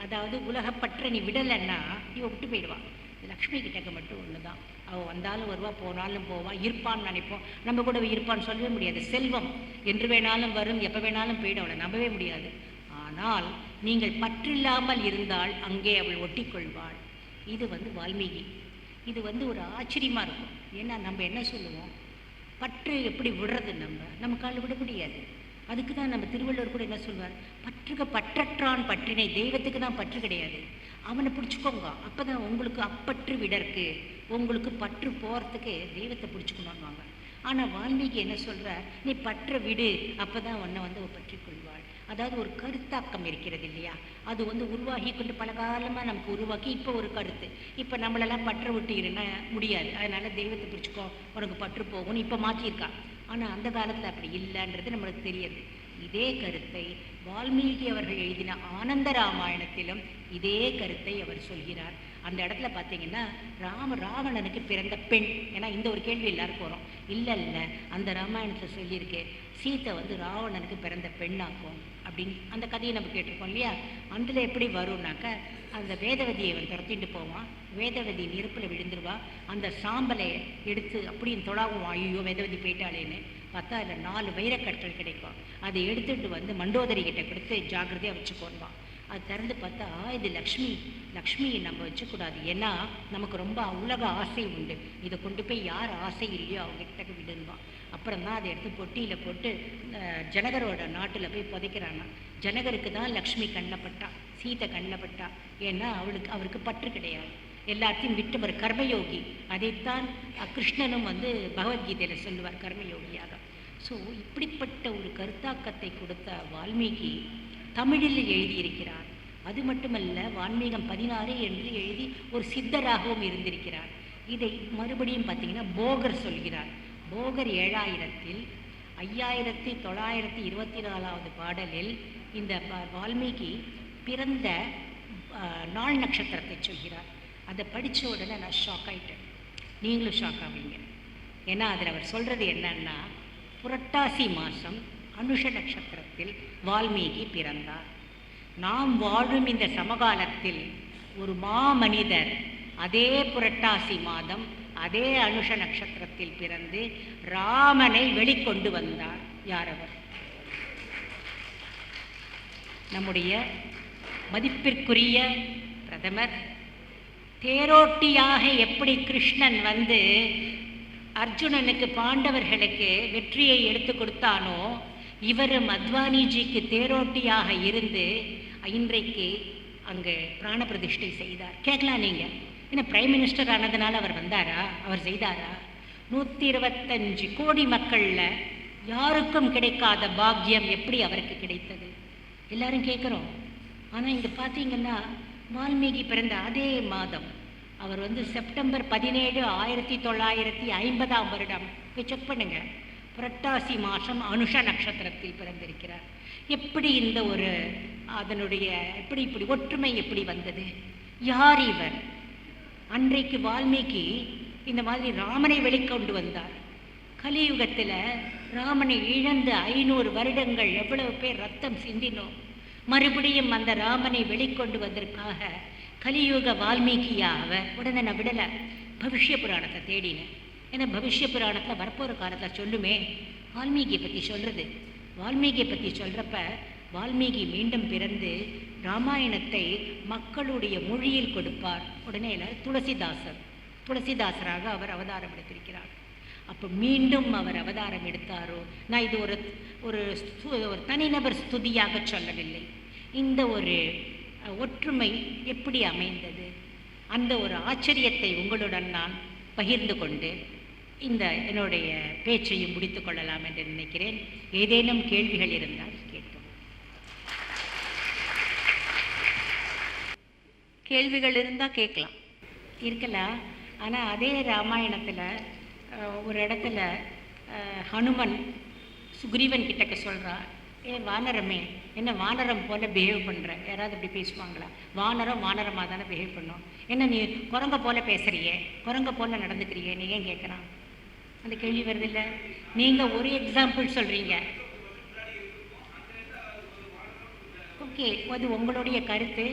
அதாவது உலகப்பற்ற நீ விடலைன்னா இவள் விட்டு போயிடுவான். லக்ஷ்மி கிட்டக்க மட்டும் ஒன்று தான், அவள் வந்தாலும் வருவா, போனாலும் போவா, இருப்பான்னு நினைப்போம். நம்ம கூட இருப்பான்னு சொல்லவே முடியாது. செல்வம் என்று வேணாலும் வரும், எப்போ வேணாலும் போயிடும், அவளை நம்பவே முடியாது. ஆனால் நீங்கள் பற்றில்லாமல் இருந்தால் அங்கே அவள் ஒட்டிக்கொள்வாள். இது வந்து வால்மீகி. இது வந்து ஒரு ஆச்சரியமாக இருக்கும். ஏன்னா நம்ம என்ன சொல்லுவோம், பற்று எப்படி விடுறது, நமக்கால் விட முடியாது. அதுக்கு தான் நம்ம திருவள்ளுவர் கூட என்ன சொல்வார், பற்றற்றான் பற்றினை. தெய்வத்துக்கு தான் பற்று கிடையாது, அவனை பிடிச்சிக்கோங்க, அப்போ தான் உங்களுக்கு அப்பற்று விடற்கு, உங்களுக்கு பற்று போகிறதுக்கு தெய்வத்தை பிடிச்சிக்கணும்வாங்க. ஆனால் வால்மீகி என்ன சொல்கிறார், நீ பற்ற விடு, அப்போ தான் உன்னை வந்து பற்றி கொள்வாள். அதாவது ஒரு கருத்தாக்கம் இருக்கிறது இல்லையா, அது வந்து உருவாகி கொண்டு பல காலமாக நமக்கு உருவாக்கி இப்போ ஒரு கருத்து. இப்போ நம்மளெல்லாம் பற்ற விட்டுருன்னா முடியாது, அதனால் தெய்வத்தை பிடிச்சிக்கோ, உனக்கு பற்று போகும்னு இப்போ மாற்றியிருக்கா. ஆனால் அந்த காலத்தில் அப்படி இல்லைன்றது நம்மளுக்கு தெரியுது. இதே கருத்தை வால்மீகி அவர்கள் எழுதின ஆனந்த ராமாயணத்திலும் இதே கருத்தை அவர் சொல்கிறார். அந்த இடத்துல பார்த்தீங்கன்னா ராவணனுக்கு பிறந்த பெண், ஏன்னா இந்த ஒரு கேள்வி எல்லாருக்கும் வரும். இல்லை அந்த ராமாயணத்தில் சொல்லியிருக்கேன், சீத்தை வந்து ராவணனுக்கு பிறந்த பெண்ணாக்கும் அப்படின்னு அந்த கதையை நம்ம கேட்டிருக்கோம் இல்லையா. அதில் எப்படி வரும்னாக்க, அந்த வேதவதியை அவன் துரத்திட்டு போவான், வேதவதி நெருப்பில் விழுந்துருவா, அந்த சாம்பலை எடுத்து அப்படியும் தொடாவும், ஐயோ வேதவதி போயிட்டாளேன்னு பார்த்தா அதில் 4 வைரக்கற்கள் கிடைக்கும். அதை எடுத்துகிட்டு வந்து மண்டோதரி கிட்ட கொடுத்து ஜாக்கிரதையாக வச்சுக்கோன்பான். அது திறந்து பார்த்தா இது லக்ஷ்மியை நம்ம வச்சுக்கூடாது, ஏன்னா நமக்கு ரொம்ப உலக ஆசை உண்டு, இதை கொண்டு போய் யார் ஆசை இல்லையோ அவங்ககிட்ட விடுன்பான். அப்புறம் தான் அதை எடுத்து பொட்டியில் போட்டு ஜனகரோட நாட்டில் போய் புதைக்கிறானா. ஜனகருக்கு தான் லக்ஷ்மி கண்ணப்பட்டா, சீதை கண்ணப்பட்டா. ஏன்னா அவருக்கு பற்று கிடையாது, எல்லாத்தையும் விட்டவர் கர்மயோகி. அதைத்தான் கிருஷ்ணனும் வந்து பகவத்கீதையில் சொல்லுவார், கர்மயோகியாக. ஸோ இப்படிப்பட்ட ஒரு கருத்தாக்கத்தை கொடுத்த வால்மீகி தமிழில் எழுதியிருக்கிறார். அது மட்டுமல்ல, வான்மீகம் 16 என்று எழுதி ஒரு சித்தராகவும் இருந்திருக்கிறார். இதை மறுபடியும் பார்த்தீங்கன்னா போகர் சொல்கிறார். போகர் 7000-ல் 5924வது பாடலில் இந்த வால்மீகி பிறந்த நாள் நட்சத்திரத்தை சொல்கிறார். அதை படித்த உடனே நான் ஷாக் ஆகிட்டேன், நீங்களும் ஷாக் ஆவீங்க. ஏன்னா அதில் அவர் சொல்கிறது என்னன்னா, புரட்டாசி மாதம் அனுஷ நட்சத்திரத்தில் வால்மீகி பிறந்தார். நாம் வாழும் இந்த சமகாலத்தில் ஒரு மாமனிதர் அதே புரட்டாசி மாதம் அதே அனுஷ நட்சத்திரத்தில் பிறந்து ராமனை வெளிக்கொண்டு வந்தார். யார் அவர்? நம்முடைய மதிப்பிற்குரிய பிரதமர். தேரோட்டியாக எப்படி கிருஷ்ணன் வந்து அர்ஜுனனுக்கு பாண்டவர்களுக்கு வெற்றியை எடுத்து கொடுத்தானோ, இவரும் அத்வானிஜிக்கு தேரோட்டியாக இருந்து இன்றைக்கு அங்கே பிராண பிரதிஷ்டை செய்தார். கேட்கலாம் நீங்கள், ஏன்னா பிரைம் மினிஸ்டர் ஆனதுனால அவர் வந்தாரா, அவர் செய்தாரா? 125 கோடி மக்களில் யாருக்கும் கிடைக்காத பாக்கியம் எப்படி அவருக்கு கிடைத்தது? எல்லாரும் கேட்குறோம். ஆனால் இங்கே பார்த்தீங்கன்னா வால்மீகி பிறந்த அதே மாதம், அவர் வந்து செப்டம்பர் 17, 1950ஆம் வருடம் போய் செக் பண்ணுங்க, புரட்டாசி மாதம் அனுஷ நட்சத்திரத்தில் பிறந்திருக்கிறார். எப்படி இந்த ஒரு அதனுடைய இப்படி ஒற்றுமை எப்படி வந்தது? யார் இவர்? அன்றைக்கு வால்மீகி இந்த மாதிரி ராமனை வெளிக்கொண்டு வந்தார். கலியுகத்தில் ராமனை இழந்து 500 வருடங்கள் எவ்வளவு பேர் ரத்தம் சிந்தினோம். மறுபடியும் அந்த ராமனை வெளிக்கொண்டு வந்ததற்காக கலியுக வால்மீகியாக உடனே நான் விடலை, பவிஷ்ய புராணத்தை தேடினேன். ஏன்னா பவிஷ்ய புராணத்தில் வரப்போகிற காலத்தில் சொல்லுமே வால்மீகியை பற்றி சொல்கிறது. வால்மீகியை பற்றி சொல்கிறப்ப வால்மீகி மீண்டும் பிறந்து ராமாயணத்தை மக்களுடைய மொழியில் கொடுப்பார். உடனே துளசிதாசராக அவர் அவதாரம் எடுத்திருக்கிறார். அப்போ மீண்டும் அவர் அவதாரம் எடுத்தாரோ, நான் இது ஒரு தனிநபர் ஸ்துதியாக சொல்லவில்லை. இந்த ஒரு ஒற்றுமை எப்படி அமைந்தது, அந்த ஒரு ஆச்சரியத்தை உங்களுடன் நான் பகிர்ந்து கொண்டு இந்த என்னுடைய பேச்சையும் முடித்து கொள்ளலாம் என்று நினைக்கிறேன். ஏதேனும் கேள்விகள் இருந்தால் கேட்கும். கேள்விகள் இருந்தால் கேட்கலாம். இருக்கலாம். ஆனால் அதே ராமாயணத்தில் ஒரு இடத்துல ஹனுமன் சுக்ரீவன் கிட்டக்க சொல்கிறான், வானரமே, என்ன வானரம் போல் பிஹேவ் பண்ணுற? யாராவது அப்படி பேசுவாங்களா? வானரமாக தானே பிஹேவ் பண்ணோம். என்ன நீ குரங்க போல் பேசுகிறியே, குரங்க போல் நடந்துக்கிறியே, நீ ஏன் கேட்குறான்? அந்த கேள்வி வருதில்லை? நீங்கள் ஒரு எக்ஸாம்பிள் சொல்கிறீங்க. ஓகே, அது உங்களுடைய கருத்து,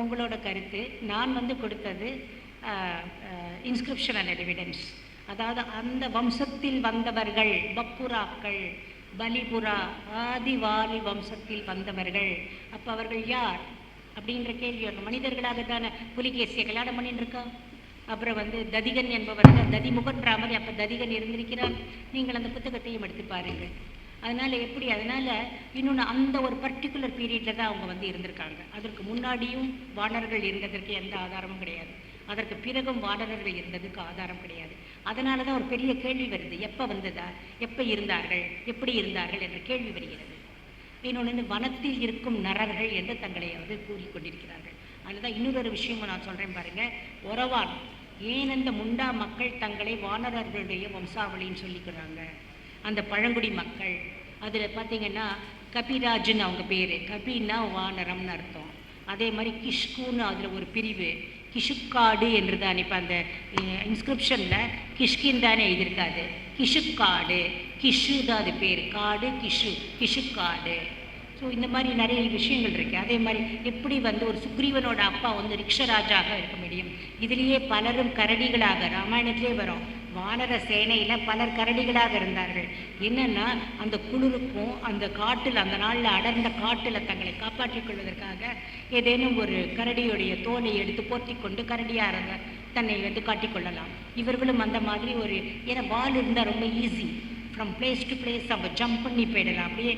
உங்களோட கருத்து. நான் கொடுத்தது இன்ஸ்கிரிப்ஷன் அண்ட் எவிடன்ஸ். அதாவது அந்த வம்சத்தில் வந்தவர்கள், பப்புராக்கள், பலிபுரா, ஆதிவாலி வம்சத்தில் வந்தவர்கள். அப்போ அவர்கள் யார் அப்படின்ற கேள்வி வரணும். மனிதர்களாக தானே புலிகேசியை கல்யாணம் பண்ணிட்டு இருக்கா. அப்புறம் ததிகன் என்பவர் ததிமுகன்ற மாதிரி அப்போ ததிகன் இருந்திருக்கிறார். நீங்கள் அந்த புத்தகத்தையும் எடுத்து பாருங்கள். அதனால் இன்னொன்று அந்த ஒரு பர்டிகுலர் பீரியடில் தான் அவங்க இருந்திருக்காங்க. அதற்கு முன்னாடியும் வானர்கள் இருந்ததற்கு எந்த ஆதாரமும் கிடையாது. அதற்கு பிறகும் வானர்கள் இருந்ததுக்கு ஆதாரம் கிடையாது. அதனால தான் ஒரு பெரிய கேள்வி வருது, எப்போ வந்ததா, எப்போ இருந்தார்கள், எப்படி இருந்தார்கள் என்ற கேள்வி வருகிறது. இன்னொன்று வனத்தில் இருக்கும் நரர்கள் என்று தங்களை கூறிக்கொண்டிருக்கிறார்கள். அதுதான் இன்னொரு விஷயமும் நான் சொல்கிறேன் பாருங்கள். ஒரவான் ஏன் அந்த முண்டா மக்கள் தங்களை வானரர்களுடைய வம்சாவளின்னு சொல்லிக்கிறாங்க. அந்த பழங்குடி மக்கள் அதில் பார்த்திங்கன்னா கபிராஜுன்னு அவங்க பேர். கபின்னா வானரம்னு அர்த்தம். அதே மாதிரி கிஷ்குன்னு அதில் ஒரு பிரிவு, கிஷுக்காடு என்று தான். இப்போ அந்த இன்ஸ்கிரிப்ஷனில் கிஷ்கின் தானே எழுதியிருக்காது, கிஷுக்காடு, கிஷு தான் அது பேர், காடு கிஷுக்காடு. ஸோ இந்த மாதிரி நிறைய விஷயங்கள் இருக்குது. அதே மாதிரி எப்படி ஒரு சுக்ரீவனோட அப்பா ரிக்ஷராஜாக இருக்க முடியும்? இதுலேயே பலரும் கரடிகளாக, ராமாயணத்திலே வரும், வானர சேனையில் பலர் கரடிகளாக இருந்தார்கள். என்னென்னா அந்த குளிருக்கும் அந்த காட்டில், அந்த நாளில் அடர்ந்த காட்டில் தங்களை காப்பாற்றிக் கொள்வதற்காக ஏதேனும் ஒரு கரடியுடைய தோலை எடுத்து போர்த்தி கொண்டு கரடியாக இருந்த தன்னை காட்டிக்கொள்ளலாம். இவர்களும் அந்த மாதிரி ஒரு, ஏன்னா வால் இருந்தால் ரொம்ப easy, from place to place அவங்க ஜம்ப் பண்ணி போயிடலாம். அப்படியே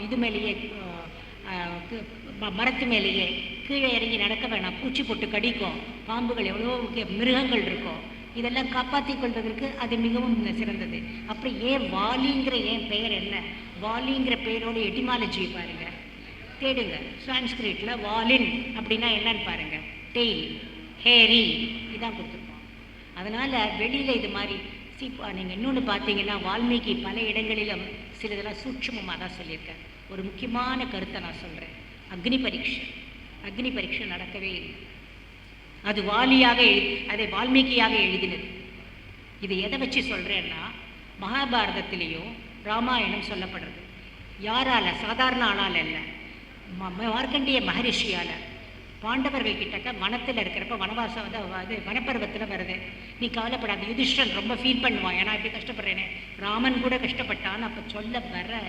இது மேலேயே, மரத்து மேலேயே கீழே இறங்கி நடக்க வேணாம். பூச்சி போட்டு கடிக்கும், பாம்புகள் எவ்வளோ மிருகங்கள் இருக்கும். இதெல்லாம் காப்பாற்றி கொள்வதற்கு அது மிகவும் சிறந்தது. அப்புறம் ஏன் வாலிங்கிற பெயர் என்ன? வாலிங்கிற பெயரோட எட்டிமாலஜி பாருங்கள், தேடுங்க. சான்ஸ்கிரிட்டில் வாலின் அப்படின்னா என்னன்னு பாருங்கள். டெய்ல், ஹேரி, இதான் கொடுத்துருப்போம். அதனால் வெளியில் இது மாதிரி நீங்கள் இன்னொன்று பார்த்தீங்கன்னா வால்மீகி பல இடங்களிலும் சிலதெல்லாம் சூட்சமமாக தான் சொல்லியிருக்கேன். ஒரு முக்கியமான கருத்தை நான் சொல்கிறேன். அக்னி பரீட்சை நடக்கவே இல்லை. அது அதை வால்மீகியாக எழுதினது. இது எதை வச்சு சொல்கிறேன்னா, மகாபாரதத்திலேயும் ராமாயணம் சொல்லப்படுறது யாரால? சாதாரண ஆளால் இல்லை, மார்க்கண்டிய மகரிஷியால். பாண்டவர்கள் கிட்டக்க வனத்தில் இருக்கிறப்ப வனவாசம் வனப்பருவத்தில் வருது. நீ கவலைப்படாது, யுதிஷ்டன் ரொம்ப ஃபீல் பண்ணுவான், ஏன்னா இப்படி கஷ்டப்படுறேனே. ராமன் கூட கஷ்டப்பட்டான்னு அப்போ சொல்ல வர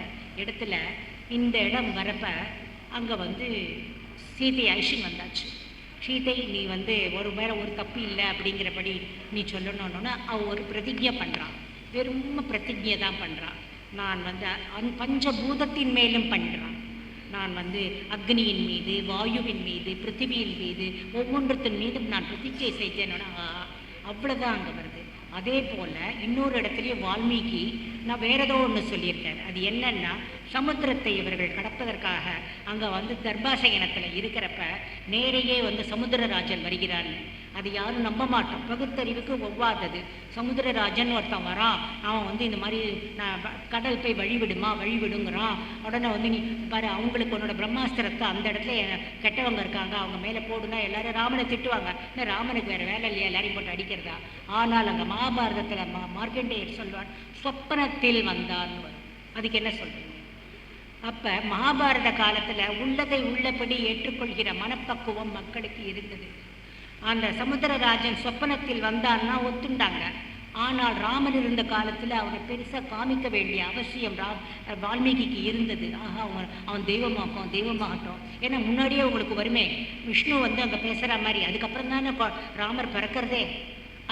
இடத்துல இந்த இடம் வரப்ப அங்கே சீதை ஐஷன் வந்தாச்சு. சீதை நீ ஒரு மேலே ஒரு தப்பு இல்லை அப்படிங்கிறபடி நீ சொல்லணுன்னா அவள் ஒரு பிரதிஜை பண்ணுறான். வெறும் பிரதிஜை தான் பண்ணுறான். நான் பஞ்சபூதத்தின் மேலும் பண்ணுறான். நான் அக்னியின் மீது, வாயுவின் மீது, பிருத்திவியின் மீது, ஒவ்வொன்றத்தின் மீதும் நான் பிரதிஜை செய்தேன்னா அவ்வளோதான் அங்கே வருது. அதே போல் இன்னொரு இடத்துலையும் வால்மீகி நான் வேற ஏதோ ஒன்று சொல்லியிருக்கேன். அது என்னன்னா, சமுத்திரத்தை இவர்கள் கடப்பதற்காக அங்கே தர்பாசயனத்தில் இருக்கிறப்ப நேரையே சமுத்திரராஜன் வருகிறான்னு. அது யாரும் நம்ப மாட்டோம், பகுத்தறிவுக்கு ஒவ்வாதது. சமுத்திரராஜன் ஒருத்தன் வரான், அவன் இந்த மாதிரி கடல் போய் வழிவிடுங்கிறான். உடனே நீ பாரு, அவங்களுக்கு உன்னோட பிரம்மாஸ்திரத்தை அந்த இடத்துல கெட்டவங்க இருக்காங்க, அவங்க மேலே போடுனா எல்லாரும் ராமனை திட்டுவாங்க. இல்லை, ராமனுக்கு வேறு வேலை இல்லையா, எல்லாரையும் போட்டு அடிக்கிறதா? ஆனால் அங்கே மகாபாரதத்தில் மார்க்கண்டேயர் சொல்வார், சொப்பனத்தில் வந்தான்னு வரும். அதுக்கு என்ன சொல்கிறீங்க? அப்போ மகாபாரத காலத்தில் உள்ளதை உள்ளபடி ஏற்றுக்கொள்கிற மனப்பக்குவம் மக்களுக்கு இருந்தது. அந்த சமுத்திரராஜன் சொப்பனத்தில் வந்தான்னா ஒத்துண்டாங்க. ஆனால் ராமன் இருந்த காலத்தில் அவனை பெருசாக காமிக்க வேண்டிய அவசியம் வால்மீகிக்கு இருந்தது. ஆஹா, அவன் தெய்வமாகட்டும். ஏன்னா முன்னாடியே உங்களுக்கு வருமே, விஷ்ணு வந்து அங்கே பேசுகிற மாதிரி. அதுக்கப்புறம் தானே ராமர் பிறக்கிறதே.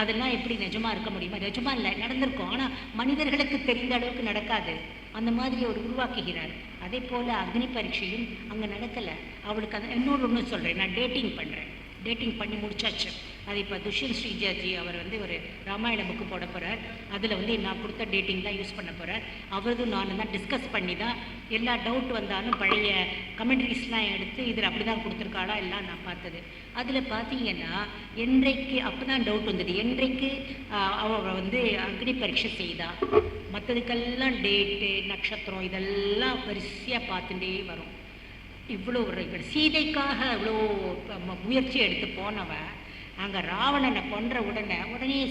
அதெல்லாம் எப்படி நிஜமாக இருக்க முடியுமா? நிஜமாக இல்லை, நடந்திருக்கும். ஆனால் மனிதர்களுக்கு தெரிந்த அளவுக்கு நடக்காது. அந்த மாதிரி அவர் உருவாக்குகிறார். அதே போல் அக்னி பரீட்சையும் அங்கே நடக்கலை. அவளுக்கு அந்த ஒன்று சொல்கிறேன், நான் டேட்டிங் பண்ணி முடிச்சாச்சு. அது இப்போ துஷ்யந்த் ஸ்ரீஜாஜி அவர் வந்து ஒரு ராமாயண புக்கு போட போகிறார். அதில் வந்து நான் கொடுத்த டேட்டிங் தான் யூஸ் பண்ண போகிறார். அவரதும் நானும் தான் டிஸ்கஸ் பண்ணி தான் எல்லா டவுட் வந்தாலும் பழைய கமெண்ட்ரிஸ்லாம் எடுத்து இதில் அப்படி தான் கொடுத்துருக்காளா எல்லாம் நான் பார்த்தது. அதில் பார்த்தீங்கன்னா என்றைக்கு அப்போ தான் டவுட் வந்தது, என்றைக்கு அவள் வந்து அக்னி பரீட்சை செய்தா. மற்றதுக்கெல்லாம் டேட்டு நட்சத்திரம் இதெல்லாம் வரிசையாக பார்த்துட்டே வரும். இவ்வளோ சீதைக்காக இவ்வளோ முயற்சி எடுத்து போனவன் அங்கே ராவணனை கொன்ற உடனே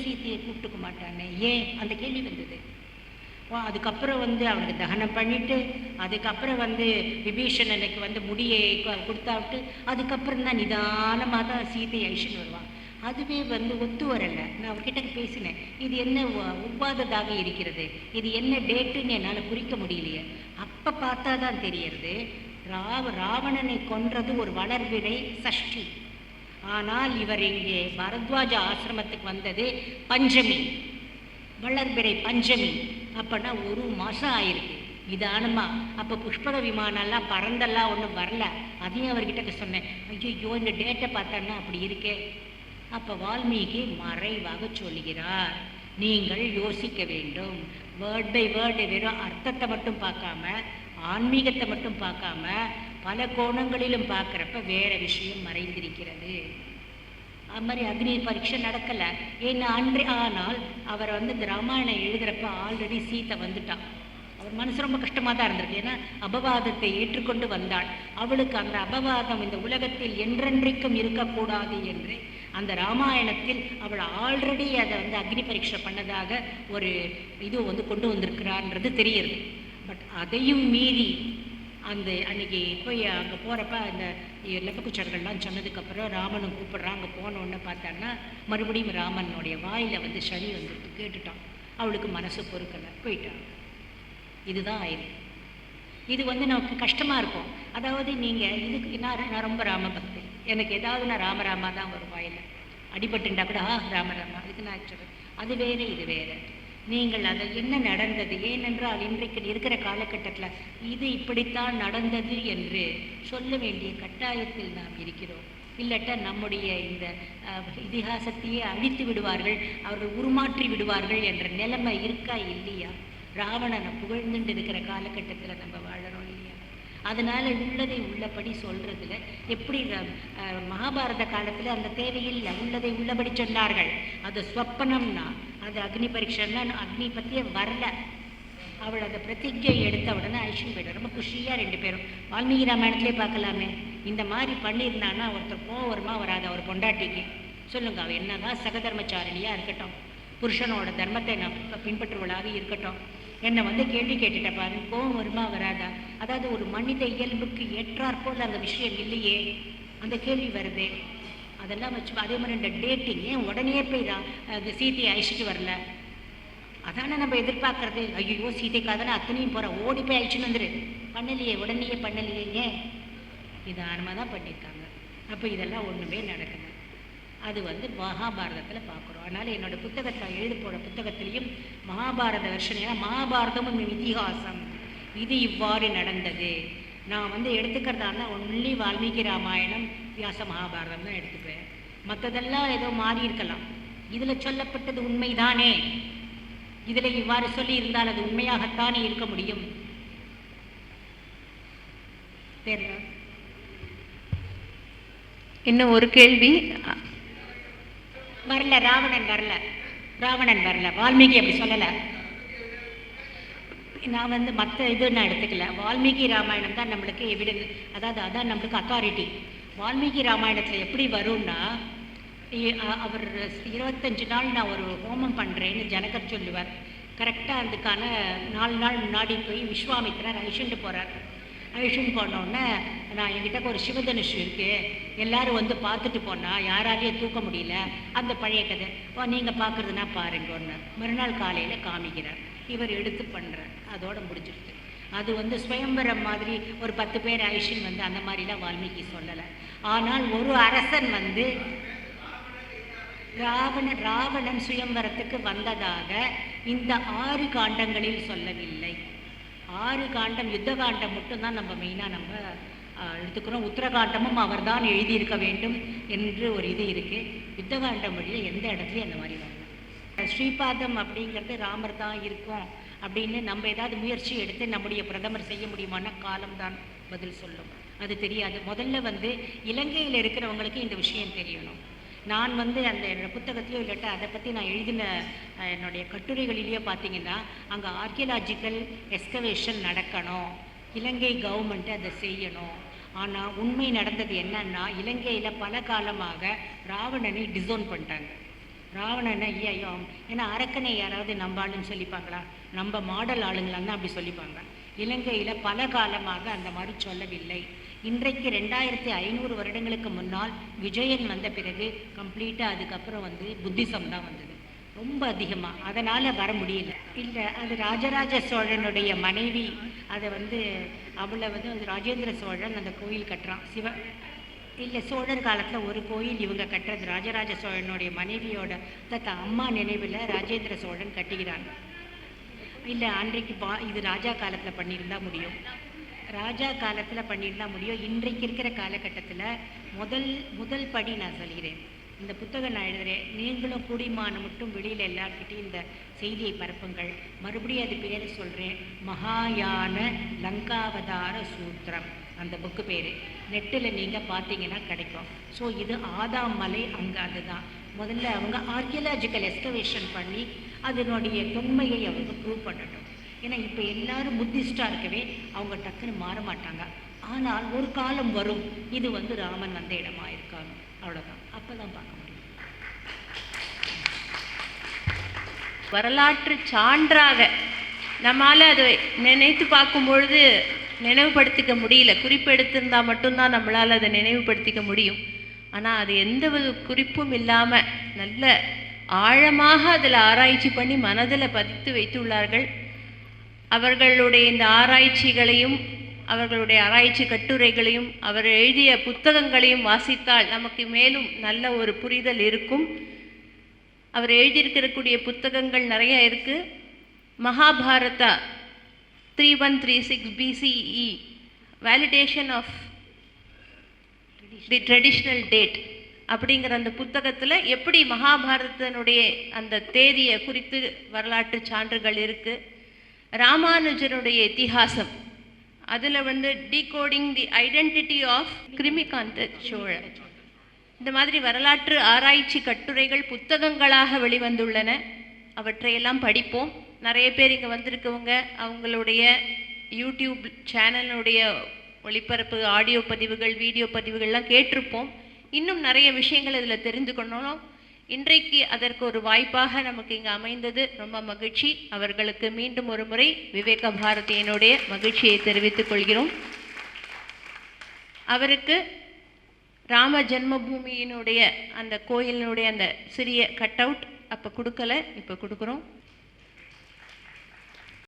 சீதையை கூப்பிட்டுக்க மாட்டானே, ஏன்? அந்த கேள்வி வந்தது. அதுக்கப்புறம் வந்து அவனுக்கு தகனம் பண்ணிவிட்டு அதுக்கப்புறம் வந்து விபீஷணனுக்கு வந்து முடியை கொடுத்தாவிட்டு அதுக்கப்புறம் தான் நிதானமாக தான் சீதை ஐஷன் வருவான். அதுவே வந்து ஒத்து வரலை. நான் அவர்கிட்ட பேசினேன், இது என்ன ஒவ்வாததாக இருக்கிறது, இது என்ன டேட்டுன்னு என்னால் குறிக்க முடியலையே. அப்போ பார்த்தா தான் தெரியறது, ராவணனை கொன்றது ஒரு வளர்பிறை சஷ்டி. ஆனால் இவர் இங்கே பரத்வாஜ ஆசிரமத்துக்கு வந்தது பஞ்சமி, வளர்பிறை பஞ்சமி. அப்போனா 1 மாதம் ஆயிருக்கு நிதானமா. அப்போ புஷ்பக விமானம்லாம் பறந்தெல்லாம் ஒன்றும் வரல. அதையும் அவர்கிட்ட சொன்னேன், ஐயோ இந்த டேட்டை பார்த்தோன்னா அப்படி இருக்கே. அப்போ வால்மீகி மறைவாக சொல்லுகிறார், நீங்கள் யோசிக்க வேண்டும். வேர்ட் பை வேர்டு வெறும் அர்த்தத்தை மட்டும் பார்க்காம ஆன்மீகத்தை மட்டும் பார்க்காம பல கோணங்களிலும் பார்க்குறப்ப வேற விஷயம் மறைந்திருக்கிறது. அது மாதிரி அக்னி பரீட்சை நடக்கலை. ஏன்னா ஆனால் அவர் வந்து இந்த ராமாயணம் எழுதுகிறப்ப ஆல்ரெடி சீதை வந்துட்டான். அவர் மனசு ரொம்ப கஷ்டமாக தான் இருந்திருக்கு. ஏன்னா அபவாதத்தை ஏற்றுக்கொண்டு வந்தாள். அவளுக்கு அந்த அபவாதம் இந்த உலகத்தில் என்றென்றைக்கும் இருக்கக்கூடாது என்று அந்த ராமாயணத்தில் அவள் ஆல்ரெடி அதை வந்து அக்னி பரீட்சை பண்ணதாக ஒரு இது வந்து கொண்டு வந்திருக்கிறான்றது தெரியுது. பட் அதையும் மீறி அந்த அன்னைக்கு போய் அங்கே போகிறப்ப அந்த லெப்பக்குச்சர்கள்லாம் சொன்னதுக்கப்புறம் ராமனும் கூப்பிட்றான். அங்கே போனோன்னு பார்த்தான்னா மறுபடியும் ராமனுடைய வாயில் வந்து சரி வந்துட்டு கேட்டுட்டான். அவளுக்கு மனசு பொறுக்கலை, போயிட்டான். இதுதான் ஆயிருக்கு. இது வந்து நமக்கு கஷ்டமாக இருக்கும். அதாவது நீங்கள் இதுக்கு நான் ரொம்ப ராமபக்தி, எனக்கு ஏதாவது நான் ராமராமா தான் வரும் வாயில். அடிபட்டுண்டா கூட ராமராமா, இதுக்கு நான் சொல்கிறேன். அது வேறு இது வேறு. நீங்கள் அதை என்ன நடந்தது, ஏனென்றால் இன்றைக்கு இருக்கிற காலகட்டத்தில் இது இப்படித்தான் நடந்தது என்று சொல்ல வேண்டிய கட்டாயத்தில் நாம் இருக்கிறோம். இல்லாட்டா நம்முடைய இந்த இதிகாசத்தையே அழித்து விடுவார்கள், அவர்கள் உருமாற்றி விடுவார்கள் என்ற நிலைமை இருக்கா இல்லையா? ராவணனை புகழ்ந்துட்டு இருக்கிற காலகட்டத்தில் நம்ம வாழறோம் இல்லையா? அதனால் உள்ளதை உள்ளபடி சொல்கிறதுல எப்படி மகாபாரத காலத்தில் அந்த தேவையில்லை, உள்ளதை உள்ளபடி சொன்னார்கள். அது சொப்பனம்னா அது அக்னி பரீட்சைன்னா அக்னி பற்றியே வரல. அவள் அதை பிரதிஜை எடுத்த உடனே ஐஷன் போய்ட்டு ரொம்ப குஷியாக 2 பேரும் வால்மீகி ராமாயணத்திலே பார்க்கலாமே. இந்த மாதிரி பண்ணியிருந்தான்னா ஒருத்தர் வருமா வராது அவர் பொண்டாட்டிக்கு சொல்லுங்க. அவள் என்னதான் சகதர்மச்சாரணியாக இருக்கட்டும், புருஷனோட தர்மத்தை நான் பின்பற்றுவளாக இருக்கட்டும், என்னை வந்து கேள்வி கேட்டுட்ட பாரு, கோவம் வருமா வராதா? அதாவது ஒரு மனித இயல்புக்கு ஏற்றாற்போல் அந்த விஷயம் இல்லையே, அந்த கேள்வி வருதே. அதெல்லாம் வச்சு அதே மாதிரி இந்த டேட்டிங் ஏன் உடனே போய் அந்த சீதையை அழிச்சிட்டு வரல? அதானே நம்ம எதிர்பார்க்கறது. ஐயோ சீதைக்காக தானே அத்தனையும் போகிற, ஓடி போய் அழிச்சுன்னு வந்துரு. பண்ணலையே, உடனே பண்ணலையே, ஏன்? நிதானமாக தான் பண்ணியிருக்காங்க. அப்போ இதெல்லாம் ஒன்றுமே நடக்கலை. அது வந்து மகாபாரதத்தில் பார்க்குறோம். அதனால் என்னோடய புத்தகத்தில் எழுத போகிற புத்தகத்திலையும் மகாபாரத வெர்ஷன், ஏன்னா மகாபாரதமும் இதிகாசம், இது இவ்வாறு நடந்தது. நான் வந்து எடுத்துக்கிறதானா ஒன்லி வால்மீகி ராமாயணம், வியாச மகாபாரதம் தான் எடுத்துப்பேன். மற்றதெல்லாம் ஏதோ மாறி இருக்கலாம். இதில் சொல்லப்பட்டது உண்மைதானே, இதில் இவ்வாறு சொல்லி இருந்தால் அது உண்மையாகத்தானே இருக்க முடியும். தெரியல. இன்னும் ஒரு கேள்வி வரல. ராவணன் வரல. வால்மீகி அப்படி சொல்லலை. நான் வந்து மற்ற இது நான் எடுத்துக்கல. வால்மீகி ராமாயணம் தான் நம்மளுக்கு எவிடன்ஸ், அதாவது அதான் நம்மளுக்கு அத்தாரிட்டி. வால்மீகி ராமாயணத்தில் எப்படி வரும்னா, அவர் 25 நாள் நான் ஒரு ஹோமம் பண்ணுறேன்னு ஜனகர் சொல்லுவார். கரெக்டாக அதுக்கான 4 நாள் முன்னாடி போய் விஸ்வாமித்திரர் அழிச்சுட்டு போகிறார். அழிச்சுட்டு போனோடனே நான் என்கிட்ட ஒரு சிவதனுஷ் இருக்குது, எல்லாரும் வந்து பார்த்துட்டு போனால் யாராலையும் தூக்க முடியல, அந்த பழைய கதை நீங்கள் பார்க்குறதுனா பாருங்க ஒன்று. மறுநாள் காலையில் காமிக்கிறார், இவர் எடுத்து பண்ணுறார், அதோட முடிஞ்சிருக்கு. அது வந்து சுயம்பரம் மாதிரி ஒரு 10 பேர் ஐஷன் வந்து அந்த மாதிரிலாம் வால்மீகி சொல்லலை. ஆனால் ஒரு அரசன் வந்து ராவணன் சுயம்பரத்துக்கு வந்ததாக இந்த 6 காண்டங்களில் சொல்லவில்லை. 6 காண்டம், யுத்த காண்டம் மட்டும்தான் நம்ம மெயினாக நம்ம எடுத்துக்கிறோம். உத்தரகாண்டமும் அவர் தான் எழுதியிருக்க வேண்டும் என்று ஒரு இது இருக்குது. யுத்த காண்டம் வழியில் எந்த இடத்துலையும் அந்த மாதிரி வரல. ஸ்ரீபாதம் அப்படிங்கிறது ராமர் தான் இருக்கும் அப்படின்னு நம்ம ஏதாவது முயற்சி எடுத்து நம்முடைய பிரதமர் செய்ய முடியுமான்னா காலம்தான் பதில் சொல்லும். அது தெரியாது. முதல்ல வந்து இலங்கையில் இருக்கிறவங்களுக்கு இந்த விஷயம் தெரியணும். நான் வந்து அந்த என்னோடய புத்தகத்திலையோ இல்லாட்டா அதை பற்றி நான் எழுதின என்னுடைய கட்டுரைகளிலேயோ பார்த்தீங்கன்னா அங்கே ஆர்கியலாஜிக்கல் எஸ்கவேஷன் நடக்கணும், இலங்கை கவர்மெண்ட்டு அதை செய்யணும். ஆனால் உண்மை நடந்தது என்னன்னா, இலங்கையில் பல காலமாக ராவணனை டிசோன் பண்ணிட்டாங்க. ராவணனை ஐயோ, ஏன்னா அரக்கனை யாராவது நம்ம ஆளுன்னு சொல்லிப்பாங்களா, நம்ம மாடல் ஆளுங்களான்னு அப்படி சொல்லிப்பாங்க. இலங்கையில் பல காலமாக அந்த மாதிரி சொல்லவில்லை. இன்றைக்கு 2500 வருடங்களுக்கு முன்னால் விஜயன் வந்த பிறகு கம்ப்ளீட்டாக அதுக்கப்புறம் வந்து புத்திசம் தான் வந்தது ரொம்ப அதிகமாக. அதனால் வர முடியல. இல்லை, அது ராஜராஜ சோழனுடைய மனைவி, அதை வந்து அவளை வந்து ராஜேந்திர சோழன் அந்த கோயில் கட்டுறான். இல்லை, சோழர் காலத்தில் ஒரு கோயில் இவங்க கட்டுறது, ராஜராஜ சோழனுடைய மனைவியோட அம்மா நினைவில் ராஜேந்திர சோழன் கட்டுகிறாங்க. இல்லை, அன்றைக்கு இது ராஜா காலத்தில் பண்ணியிருந்தா முடியும், ராஜா காலத்தில் பண்ணியிருந்தா முடியும். இன்றைக்கு இருக்கிற காலகட்டத்தில் முதல் படி நான் சொல்கிறேன். இந்த புத்தகம் நான் எழுதுகிறேன், நீங்களும் கூடிமான மட்டும் வெளியில் எல்லார்கிட்டையும் இந்த செய்தியை பரப்புங்கள். மறுபடியும் அது பேர் சொல்கிறேன், மகாயான லங்காவதார சூத்திரம், அந்த புக்கு பேர். நெட்டில் நீங்கள் பார்த்தீங்கன்னா கிடைக்கும். ஸோ இது ஆதாம் மலை, அங்கே அதுதான் முதல்ல அவங்க ஆர்கியலாஜிக்கல் எஸ்கவேஷன் பண்ணி அதனுடைய தொன்மையை அவங்க ப்ரூவ் பண்ணட்டும். ஏன்னா இப்போ எல்லாரும் புத்திஸ்டாக இருக்கவே அவங்க டக்குன்னு மாற மாட்டாங்க. ஆனால் ஒரு காலம் வரும், இது வந்து ராமன் வந்த இடமா இருக்காங்க, அவ்வளோதான், அப்போ தான் பார்க்க முடியும். வரலாற்று சான்றாக நம்மால் அதை நினைத்து பார்க்கும் பொழுது நினைவுபடுத்திக்க முடியல. குறிப்பெடுத்திருந்தால் மட்டும்தான் நம்மளால் அதை நினைவுபடுத்திக்க முடியும். ஆனால் அது எந்த ஒரு குறிப்பும் இல்லாமல் நல்ல ஆழமாக அதில் ஆராய்ச்சி பண்ணி மனதில் பதித்து வைத்துள்ளார்கள். அவர்களுடைய இந்த ஆராய்ச்சிகளையும் அவர்களுடைய ஆராய்ச்சி கட்டுரைகளையும் அவர் எழுதிய புத்தகங்களையும் வாசித்தால் நமக்கு மேலும் நல்ல ஒரு புரிதல் இருக்கும். அவர் எழுதியிருக்கக்கூடிய புத்தகங்கள் நிறைய இருக்குது. Mahabharata 3136 BCE validation of the traditional date அப்படிங்கிற அந்த புத்தகத்தில் எப்படி மகாபாரதனுடைய அந்த தேதியை குறித்து வரலாற்று சான்றுகள் இருக்குது. ராமானுஜனுடைய இதிகாசம், அதில் வந்து டீகோடிங் தி ஐடென்டிட்டி ஆஃப் கிருமிகாந்த சோழர், இந்த மாதிரி வரலாற்று ஆராய்ச்சி கட்டுரைகள் புத்தகங்களாக வெளிவந்துள்ளன. அவற்றையெல்லாம் படிப்போம். நிறைய பேர் இங்கே வந்திருக்கவங்க அவங்களுடைய யூடியூப் சேனலுடைய ஒளிபரப்பு ஆடியோ பதிவுகள் வீடியோ பதிவுகள்லாம் கேட்டிருப்போம். இன்னும் நிறைய விஷயங்கள் இதில் தெரிஞ்சுக்கணும். இன்றைக்கு அதற்கு ஒரு வாய்ப்பாக நமக்கு இங்கே அமைந்தது, ரொம்ப மகிழ்ச்சி. அவர்களுக்கு மீண்டும் ஒரு முறை விவேக பாரதியினுடைய மகிழ்ச்சியை தெரிவித்துக் கொள்கிறோம். அவருக்கு ராம ஜென்மபூமியினுடைய அந்த கோயிலினுடைய அந்த சிறிய கட் அவுட் அப்போ கொடுக்கல, இப்போ கொடுக்குறோம்.